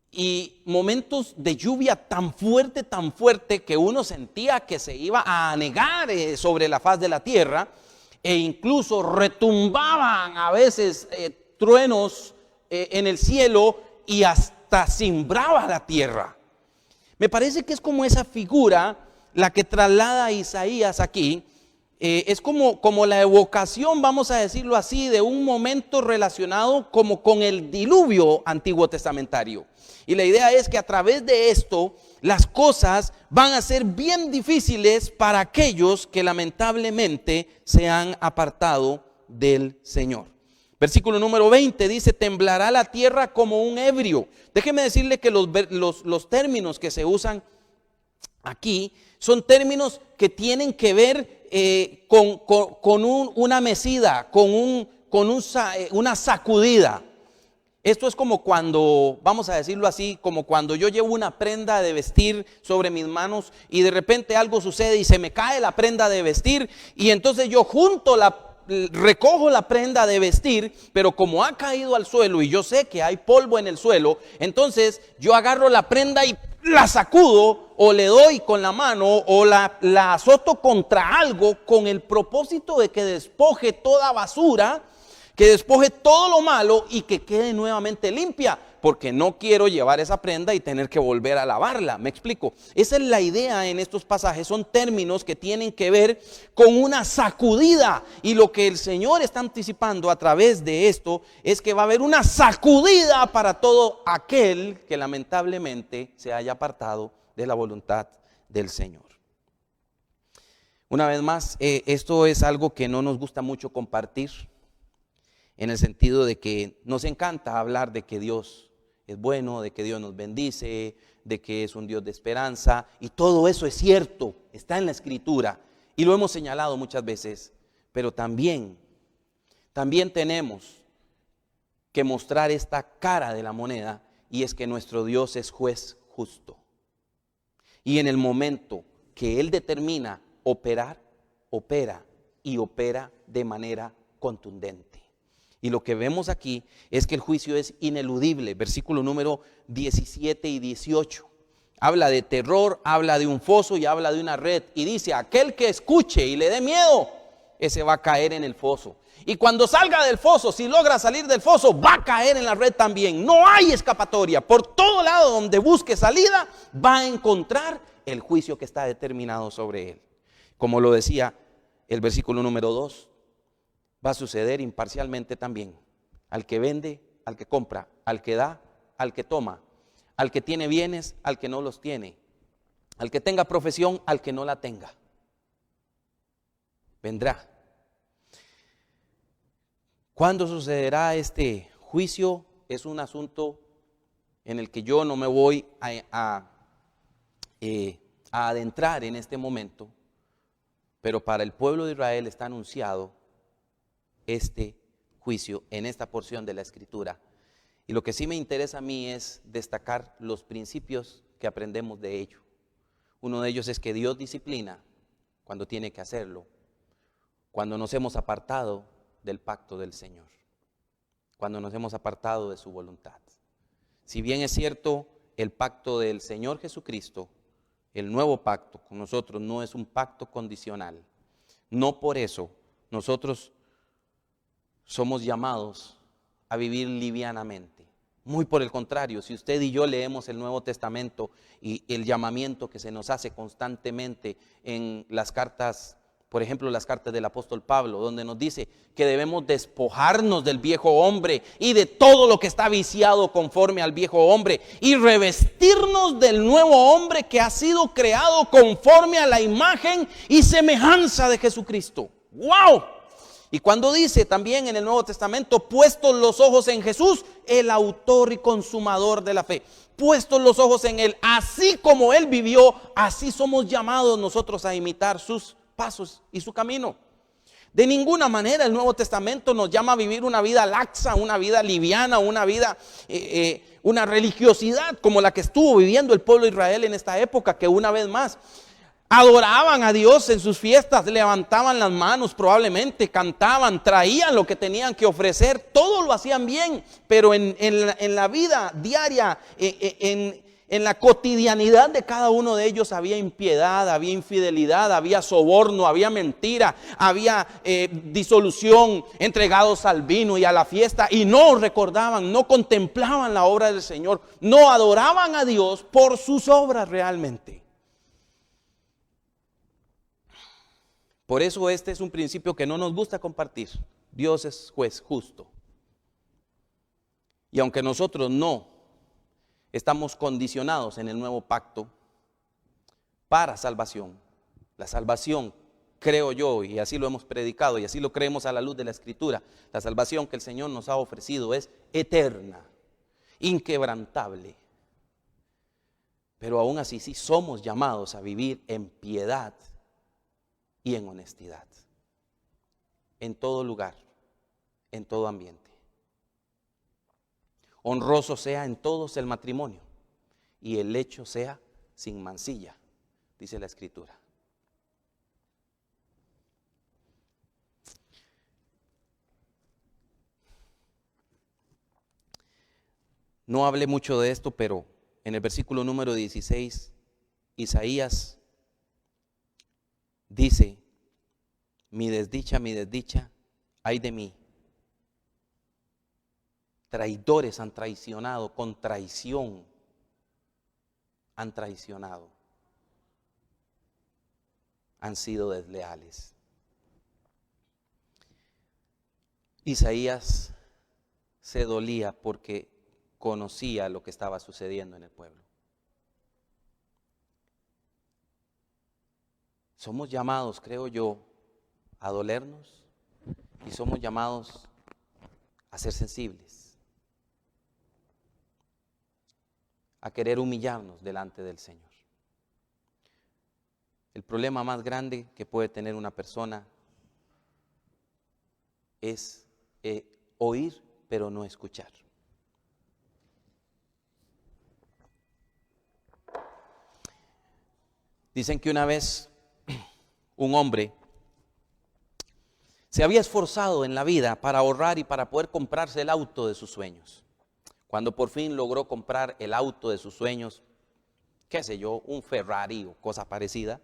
Y momentos de lluvia tan fuerte que uno sentía que se iba a anegar sobre la faz de la tierra, e incluso retumbaban a veces truenos en el cielo y hasta cimbraba la tierra. Me parece que es como esa figura la que traslada a Isaías aquí. Es como la evocación, vamos a decirlo así, de un momento relacionado como con el diluvio antiguo testamentario. Y la idea es que a través de esto las cosas van a ser bien difíciles para aquellos que lamentablemente se han apartado del Señor. Versículo número 20 dice, temblará la tierra como un ebrio. Déjeme decirle que los términos que se usan aquí son términos que tienen que ver con una mecida, con una sacudida. Esto es como cuando, vamos a decirlo así, como cuando yo llevo una prenda de vestir sobre mis manos y de repente algo sucede y se me cae la prenda de vestir, y entonces yo recojo la prenda de vestir, pero como ha caído al suelo y yo sé que hay polvo en el suelo, entonces yo agarro la prenda y la sacudo o le doy con la mano o la azoto contra algo con el propósito de que despoje toda basura, que despoje todo lo malo y que quede nuevamente limpia, porque no quiero llevar esa prenda y tener que volver a lavarla. ¿Me explico? Esa es la idea en estos pasajes. Son términos que tienen que ver con una sacudida, y lo que el Señor está anticipando a través de esto es que va a haber una sacudida para todo aquel que lamentablemente se haya apartado de la voluntad del Señor. Una vez más, esto es algo que no nos gusta mucho compartir, en el sentido de que nos encanta hablar de que Dios es bueno, de que Dios nos bendice, de que es un Dios de esperanza, y todo eso es cierto, está en la Escritura y lo hemos señalado muchas veces, pero también tenemos que mostrar esta cara de la moneda, y es que nuestro Dios es juez justo, y en el momento que Él determina operar, opera, y opera de manera contundente. Y lo que vemos aquí es que el juicio es ineludible. Versículo número 17 y 18. Habla de terror, habla de un foso y habla de una red. Y dice, aquel que escuche y le dé miedo, ese va a caer en el foso. Y cuando salga del foso, si logra salir del foso, va a caer en la red también. No hay escapatoria. Por todo lado donde busque salida, va a encontrar el juicio que está determinado sobre él. Como lo decía el versículo número 2. Va a suceder imparcialmente también al que vende, al que compra, al que da, al que toma, al que tiene bienes, al que no los tiene, al que tenga profesión, al que no la tenga. Vendrá. ¿Cuándo sucederá este juicio? Es un asunto en el que yo no me voy a adentrar en este momento, pero para el pueblo de Israel está anunciado este juicio en esta porción de la Escritura. Y lo que sí me interesa a mí es destacar los principios que aprendemos de ello. Uno de ellos es que Dios disciplina cuando tiene que hacerlo, cuando nos hemos apartado del pacto del Señor, cuando nos hemos apartado de su voluntad. Si bien es cierto, el pacto del Señor Jesucristo, el nuevo pacto con nosotros, no es un pacto condicional. No por eso nosotros somos llamados a vivir livianamente. Muy por el contrario, si usted y yo leemos el Nuevo Testamento y el llamamiento que se nos hace constantemente en las cartas, por ejemplo, las cartas del apóstol Pablo, donde nos dice que debemos despojarnos del viejo hombre y de todo lo que está viciado conforme al viejo hombre y revestirnos del nuevo hombre que ha sido creado conforme a la imagen y semejanza de Jesucristo. ¡Wow! Y cuando dice también en el Nuevo Testamento, puestos los ojos en Jesús, el autor y consumador de la fe. Puestos los ojos en Él, así como Él vivió, así somos llamados nosotros a imitar sus pasos y su camino. De ninguna manera el Nuevo Testamento nos llama a vivir una vida laxa, una vida liviana, una vida, una religiosidad como la que estuvo viviendo el pueblo de Israel en esta época, que una vez más adoraban a Dios en sus fiestas, levantaban las manos probablemente, cantaban, traían lo que tenían que ofrecer, todo lo hacían bien, pero en la vida diaria, en la cotidianidad de cada uno de ellos había impiedad, había infidelidad, había soborno, había mentira, había disolución, entregados al vino y a la fiesta, y no recordaban, no contemplaban la obra del Señor, no adoraban a Dios por sus obras realmente. Por eso este es un principio que no nos gusta compartir. Dios es juez justo. Y aunque nosotros no estamos condicionados en el nuevo pacto para salvación, la salvación, creo yo, y así lo hemos predicado y así lo creemos a la luz de la Escritura, la salvación que el Señor nos ha ofrecido es eterna, inquebrantable. Pero aún así sí somos llamados a vivir en piedad y en honestidad, en todo lugar, en todo ambiente. Honroso sea en todos el matrimonio y el lecho sea sin mancilla, dice la Escritura. No hablé mucho de esto, pero en el versículo número 16, Isaías dice: mi desdicha, ay de mí. Traidores han traicionado, con traición han traicionado, han sido desleales. Isaías se dolía porque conocía lo que estaba sucediendo en el pueblo. Somos llamados, creo yo, a dolernos y somos llamados a ser sensibles, a querer humillarnos delante del Señor. El problema más grande que puede tener una persona es oír pero no escuchar. Dicen que una vez un hombre se había esforzado en la vida para ahorrar y para poder comprarse el auto de sus sueños. Cuando por fin logró comprar el auto de sus sueños, qué sé yo, un Ferrari o cosa parecida,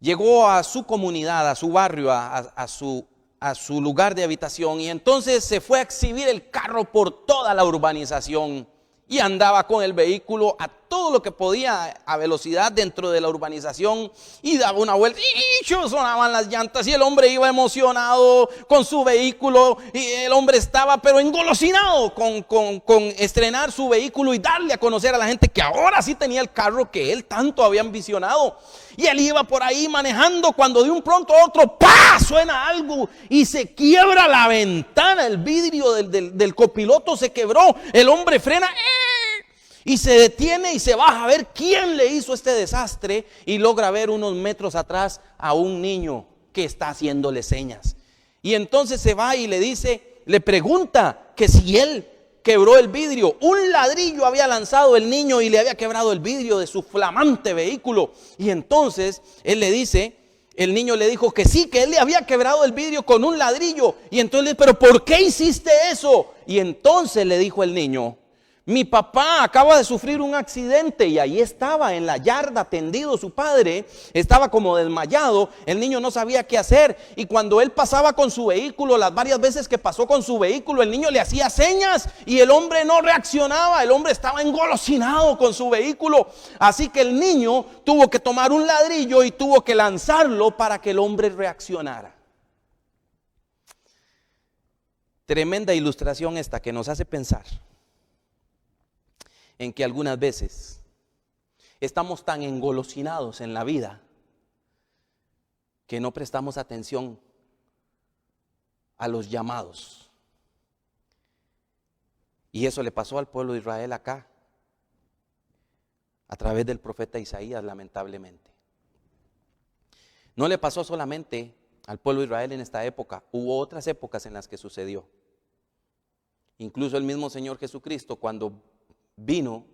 llegó a su comunidad, a su barrio, a su lugar de habitación, y entonces se fue a exhibir el carro por toda la urbanización y andaba con el vehículo a todo lo que podía a velocidad dentro de la urbanización y daba una vuelta y sonaban las llantas y el hombre iba emocionado con su vehículo y el hombre estaba pero engolosinado con estrenar su vehículo y darle a conocer a la gente que ahora sí tenía el carro que él tanto había ambicionado. Y él iba por ahí manejando cuando de un pronto a otro ¡pah! Suena algo y se quiebra la ventana, el vidrio del copiloto se quebró, el hombre frena y se detiene y se baja a ver quién le hizo este desastre y logra ver unos metros atrás a un niño que está haciéndole señas. Y entonces se va y le dice, le pregunta que si él quebró el vidrio. Un ladrillo había lanzado el niño y le había quebrado el vidrio de su flamante vehículo. Y entonces él le dice, el niño le dijo que sí, que él le había quebrado el vidrio con un ladrillo. Y entonces le dice, pero ¿por qué hiciste eso? Y entonces le dijo el niño, mi papá acaba de sufrir un accidente, y ahí estaba en la yarda tendido su padre, estaba como desmayado, el niño no sabía qué hacer, y cuando él pasaba con su vehículo, las varias veces que pasó con su vehículo, el niño le hacía señas y el hombre no reaccionaba, el hombre estaba engolosinado con su vehículo, así que el niño tuvo que tomar un ladrillo y tuvo que lanzarlo para que el hombre reaccionara. Tremenda ilustración esta que nos hace pensar en que algunas veces estamos tan engolosinados en la vida que no prestamos atención a los llamados. Y eso le pasó al pueblo de Israel acá, a través del profeta Isaías, lamentablemente. No le pasó solamente al pueblo de Israel en esta época, hubo otras épocas en las que sucedió. Incluso el mismo Señor Jesucristo, cuando vino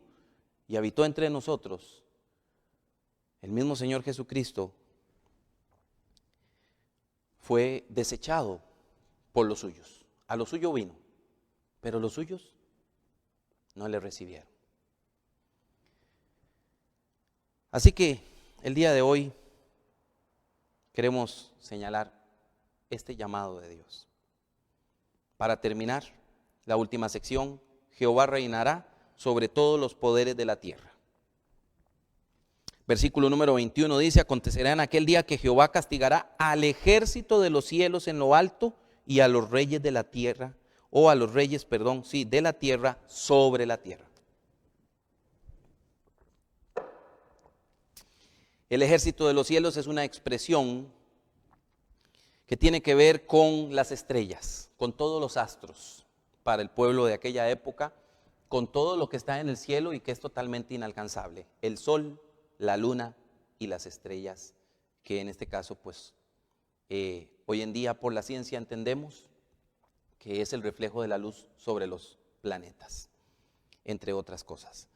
y habitó entre nosotros, el mismo Señor Jesucristo fue desechado por los suyos. A lo suyo vino, pero los suyos no le recibieron. Así que el día de hoy queremos señalar este llamado de Dios. Para terminar, la última sección, Jehová reinará sobre todos los poderes de la tierra. Versículo número 21 dice, acontecerá en aquel día que Jehová castigará al ejército de los cielos en lo alto y a los reyes de la tierra, o a los reyes, de la tierra sobre la tierra. El ejército de los cielos es una expresión que tiene que ver con las estrellas, con todos los astros para el pueblo de aquella época, con todo lo que está en el cielo y que es totalmente inalcanzable, el sol, la luna y las estrellas, que en este caso pues hoy en día por la ciencia entendemos que es el reflejo de la luz sobre los planetas, entre otras cosas.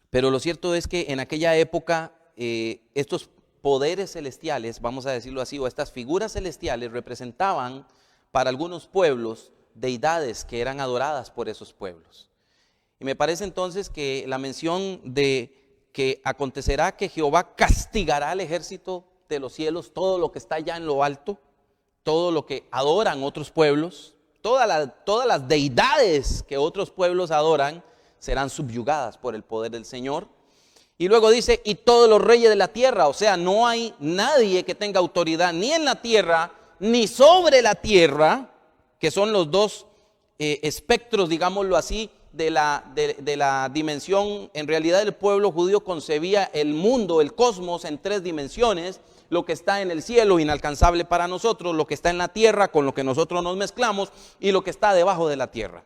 Pero lo cierto es que en aquella época estos poderes celestiales, vamos a decirlo así, o estas figuras celestiales representaban para algunos pueblos deidades que eran adoradas por esos pueblos. Y me parece entonces que la mención de que acontecerá que Jehová castigará al ejército de los cielos, todo lo que está allá en lo alto, todo lo que adoran otros pueblos, todas las deidades que otros pueblos adoran serán subyugadas por el poder del Señor. Y luego dice, y todos los reyes de la tierra, o sea, no hay nadie que tenga autoridad ni en la tierra ni sobre la tierra, que son los dos espectros, digámoslo así, de la dimensión. En realidad el pueblo judío concebía el mundo, el cosmos, en tres dimensiones: lo que está en el cielo, inalcanzable para nosotros; lo que está en la tierra, con lo que nosotros nos mezclamos; y lo que está debajo de la tierra.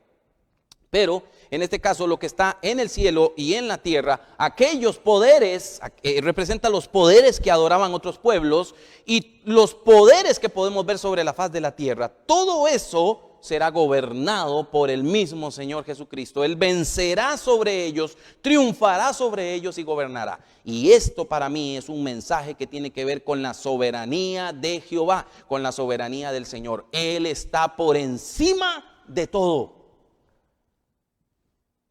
Pero en este caso lo que está en el cielo y en la tierra, aquellos poderes, representan los poderes que adoraban otros pueblos y los poderes que podemos ver sobre la faz de la tierra. Todo eso será gobernado por el mismo Señor Jesucristo. Él vencerá sobre ellos, triunfará sobre ellos y gobernará. Y esto para mí es un mensaje que tiene que ver con la soberanía de Jehová, con la soberanía del Señor. Él está por encima de todo.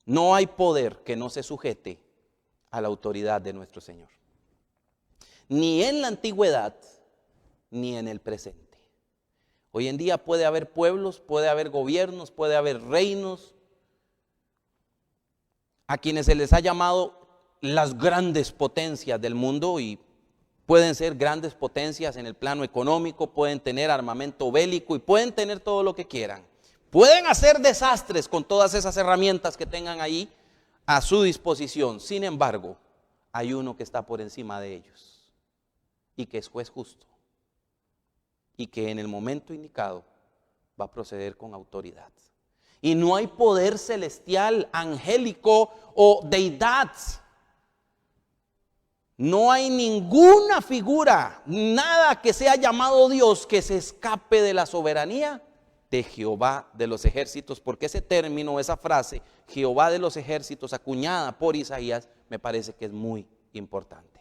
No hay poder que no se sujete a la autoridad de nuestro Señor. Ni en la antigüedad, ni en el presente. Hoy en día puede haber pueblos, puede haber gobiernos, puede haber reinos a quienes se les ha llamado las grandes potencias del mundo, y pueden ser grandes potencias en el plano económico, pueden tener armamento bélico y pueden tener todo lo que quieran. Pueden hacer desastres con todas esas herramientas que tengan ahí a su disposición. Sin embargo, hay uno que está por encima de ellos y que es juez justo, y que en el momento indicado va a proceder con autoridad. Y no hay poder celestial, angélico o deidad. No hay ninguna figura, nada que sea llamado Dios que se escape de la soberanía de Jehová de los ejércitos, porque ese término, esa frase, Jehová de los ejércitos, acuñada por Isaías, me parece que es muy importante.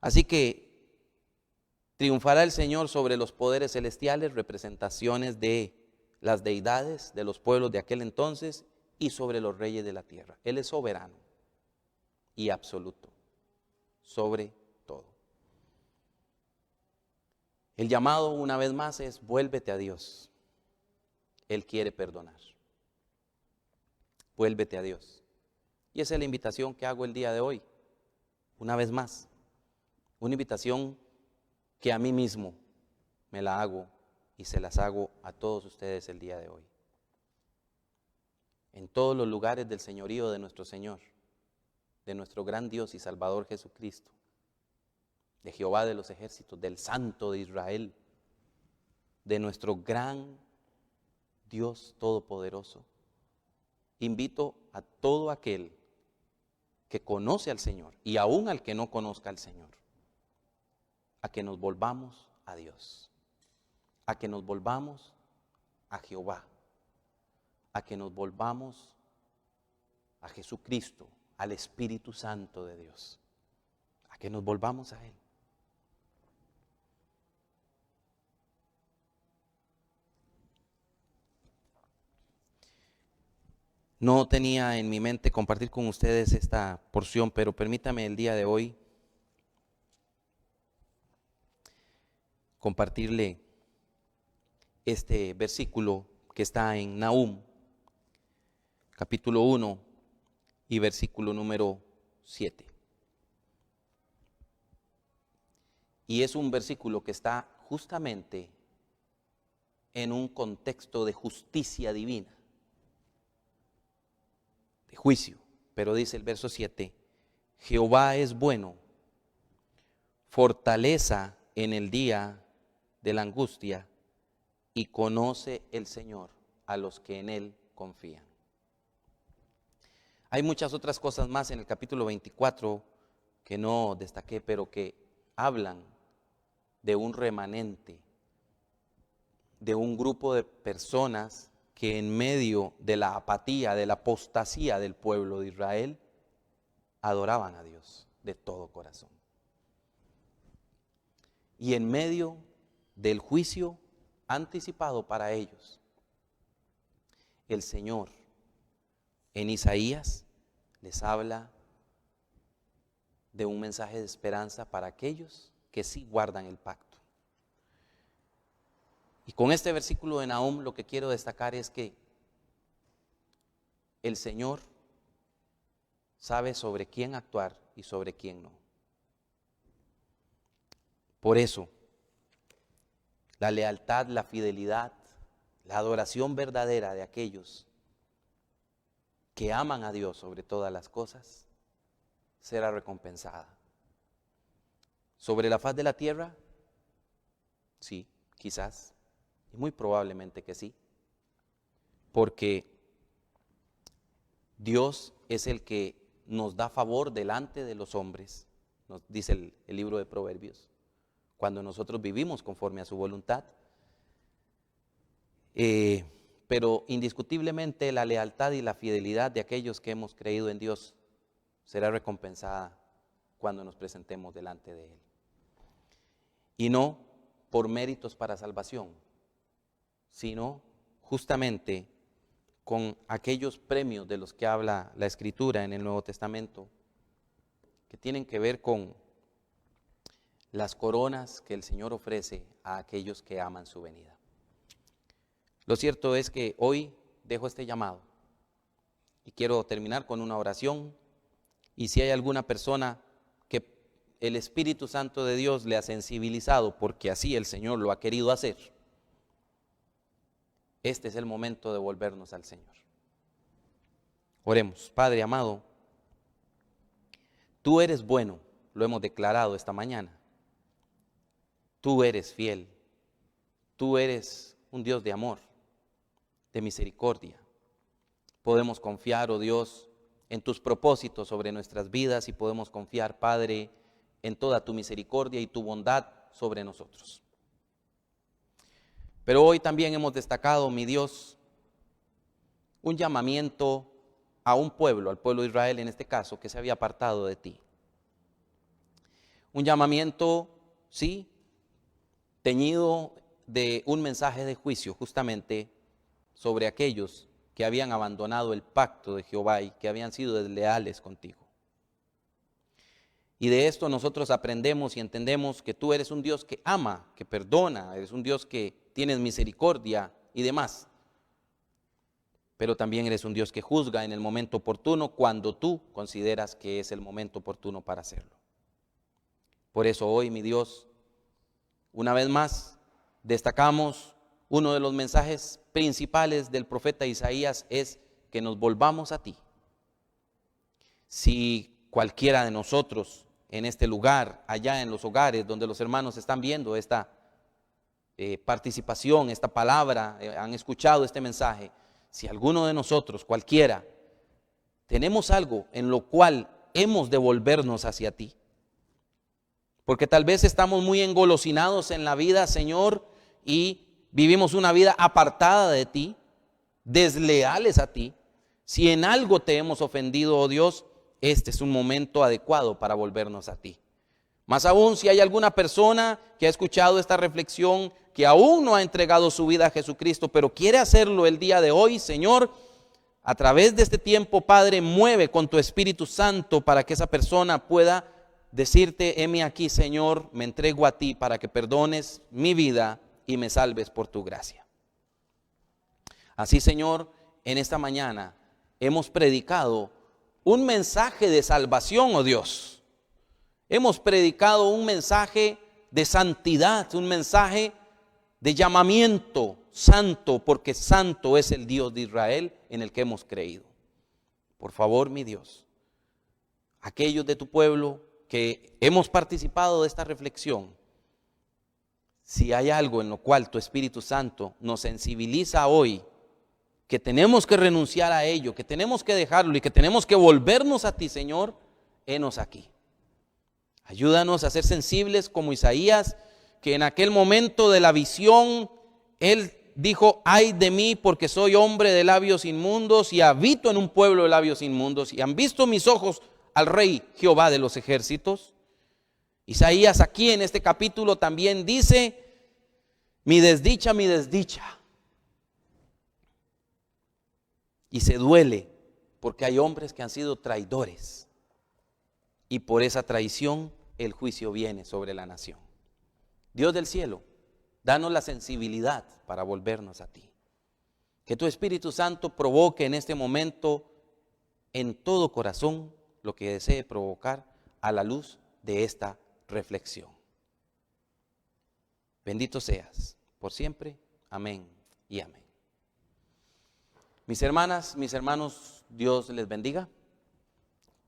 Así que triunfará el Señor sobre los poderes celestiales, representaciones de las deidades de los pueblos de aquel entonces, y sobre los reyes de la tierra. Él es soberano y absoluto sobre todo. El llamado, una vez más, es: vuélvete a Dios. Él quiere perdonar. Vuélvete a Dios. Y esa es la invitación que hago el día de hoy. Una vez más, una invitación que a mí mismo me la hago y se las hago a todos ustedes el día de hoy. En todos los lugares del señorío de nuestro Señor, de nuestro gran Dios y Salvador Jesucristo, de Jehová de los ejércitos, del Santo de Israel, de nuestro gran Dios todopoderoso, invito a todo aquel que conoce al Señor y aún al que no conozca al Señor, a que nos volvamos a Dios, a que nos volvamos a Jehová, a que nos volvamos a Jesucristo, al Espíritu Santo de Dios, a que nos volvamos a Él. No tenía en mi mente compartir con ustedes esta porción, pero permítame el día de hoy compartirle este versículo que está en Nahum, capítulo 1 y versículo número 7. Y es un versículo que está justamente en un contexto de justicia divina, de juicio. Pero dice el verso 7, Jehová es bueno, fortaleza en el día de la angustia, y conoce el Señor a los que en Él confían. Hay muchas otras cosas más en el capítulo 24 que no destaqué, pero que hablan de un remanente, de un grupo de personas que en medio de la apatía, de la apostasía del pueblo de Israel, adoraban a Dios de todo corazón. Y en medio del juicio anticipado para ellos, el Señor en Isaías les habla de un mensaje de esperanza para aquellos que sí guardan el pacto. Y con este versículo de Nahum lo que quiero destacar es que el Señor sabe sobre quién actuar y sobre quién no. Por eso, la lealtad, la fidelidad, la adoración verdadera de aquellos que aman a Dios sobre todas las cosas será recompensada. ¿Sobre la faz de la tierra? Sí, quizás, y muy probablemente que sí, porque Dios es el que nos da favor delante de los hombres, nos dice el libro de Proverbios, cuando nosotros vivimos conforme a su voluntad. pero indiscutiblemente la lealtad y la fidelidad de aquellos que hemos creído en Dios será recompensada cuando nos presentemos delante de Él. Y no por méritos para salvación, sino justamente con aquellos premios de los que habla la Escritura en el Nuevo Testamento, que tienen que ver con las coronas que el Señor ofrece a aquellos que aman su venida. Lo cierto es que hoy dejo este llamado y quiero terminar con una oración, y si hay alguna persona que el Espíritu Santo de Dios le ha sensibilizado, porque así el Señor lo ha querido hacer, este es el momento de volvernos al Señor. Oremos. Padre amado, tú eres bueno, lo hemos declarado esta mañana. Tú eres fiel, tú eres un Dios de amor, de misericordia. Podemos confiar, oh Dios, en tus propósitos sobre nuestras vidas, y podemos confiar, Padre, en toda tu misericordia y tu bondad sobre nosotros. Pero hoy también hemos destacado, mi Dios, un llamamiento a un pueblo, al pueblo de Israel en este caso, que se había apartado de ti. Un llamamiento, sí, teñido de un mensaje de juicio justamente sobre aquellos que habían abandonado el pacto de Jehová y que habían sido desleales contigo. Y de esto nosotros aprendemos y entendemos que tú eres un Dios que ama, que perdona, eres un Dios que tienes misericordia y demás. Pero también eres un Dios que juzga en el momento oportuno, cuando tú consideras que es el momento oportuno para hacerlo. Por eso hoy, mi Dios, una vez más destacamos uno de los mensajes principales del profeta Isaías, es que nos volvamos a ti. Si cualquiera de nosotros en este lugar, allá en los hogares donde los hermanos están viendo esta participación, esta palabra, han escuchado este mensaje, si alguno de nosotros, cualquiera, tenemos algo en lo cual hemos de volvernos hacia ti, porque tal vez estamos muy engolosinados en la vida, Señor, y vivimos una vida apartada de ti, desleales a ti. Si en algo te hemos ofendido, oh Dios, este es un momento adecuado para volvernos a ti. Más aún, si hay alguna persona que ha escuchado esta reflexión, que aún no ha entregado su vida a Jesucristo, pero quiere hacerlo el día de hoy, Señor, a través de este tiempo, Padre, mueve con tu Espíritu Santo para que esa persona pueda decirte: heme aquí, Señor, me entrego a ti para que perdones mi vida y me salves por tu gracia. Así, Señor, en esta mañana hemos predicado un mensaje de salvación, oh Dios. Hemos predicado un mensaje de santidad, un mensaje de llamamiento santo, porque santo es el Dios de Israel en el que hemos creído. Por favor, mi Dios, aquellos de tu pueblo que hemos participado de esta reflexión, si hay algo en lo cual tu Espíritu Santo nos sensibiliza hoy, que tenemos que renunciar a ello, que tenemos que dejarlo y que tenemos que volvernos a ti, Señor, henos aquí. Ayúdanos a ser sensibles como Isaías, que en aquel momento de la visión, él dijo: ay de mí, porque soy hombre de labios inmundos y habito en un pueblo de labios inmundos, y han visto mis ojos al Rey Jehová de los ejércitos. Isaías aquí en este capítulo también dice: mi desdicha, mi desdicha. Y se duele porque hay hombres que han sido traidores, y por esa traición el juicio viene sobre la nación. Dios del cielo, danos la sensibilidad para volvernos a ti. Que tu Espíritu Santo provoque en este momento en todo corazón lo que desee provocar a la luz de esta reflexión. Bendito seas por siempre. Amén y amén. Mis hermanas, mis hermanos, Dios les bendiga.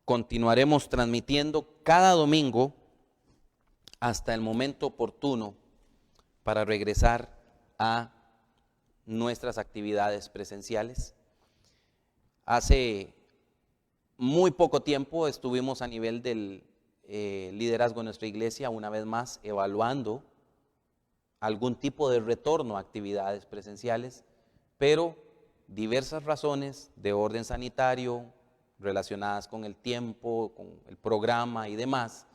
Continuaremos transmitiendo cada domingo hasta el momento oportuno para regresar a nuestras actividades presenciales. Hace muy poco tiempo estuvimos a nivel del liderazgo de nuestra iglesia, una vez más, evaluando algún tipo de retorno a actividades presenciales. pero diversas razones de orden sanitario relacionadas con el tiempo, con el programa y demás,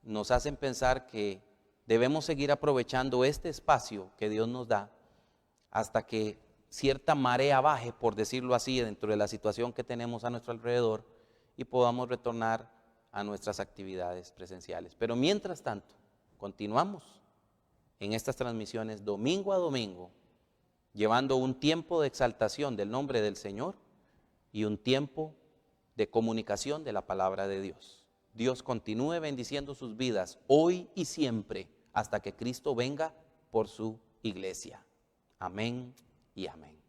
nos hacen pensar que debemos seguir aprovechando este espacio que Dios nos da hasta que cierta marea baje, por decirlo así, dentro de la situación que tenemos a nuestro alrededor y podamos retornar a nuestras actividades presenciales. Pero mientras tanto, continuamos en estas transmisiones domingo a domingo, llevando un tiempo de exaltación del nombre del Señor y un tiempo de comunicación de la palabra de Dios. Dios continúe bendiciendo sus vidas hoy y siempre hasta que Cristo venga por su iglesia. Amén y amén.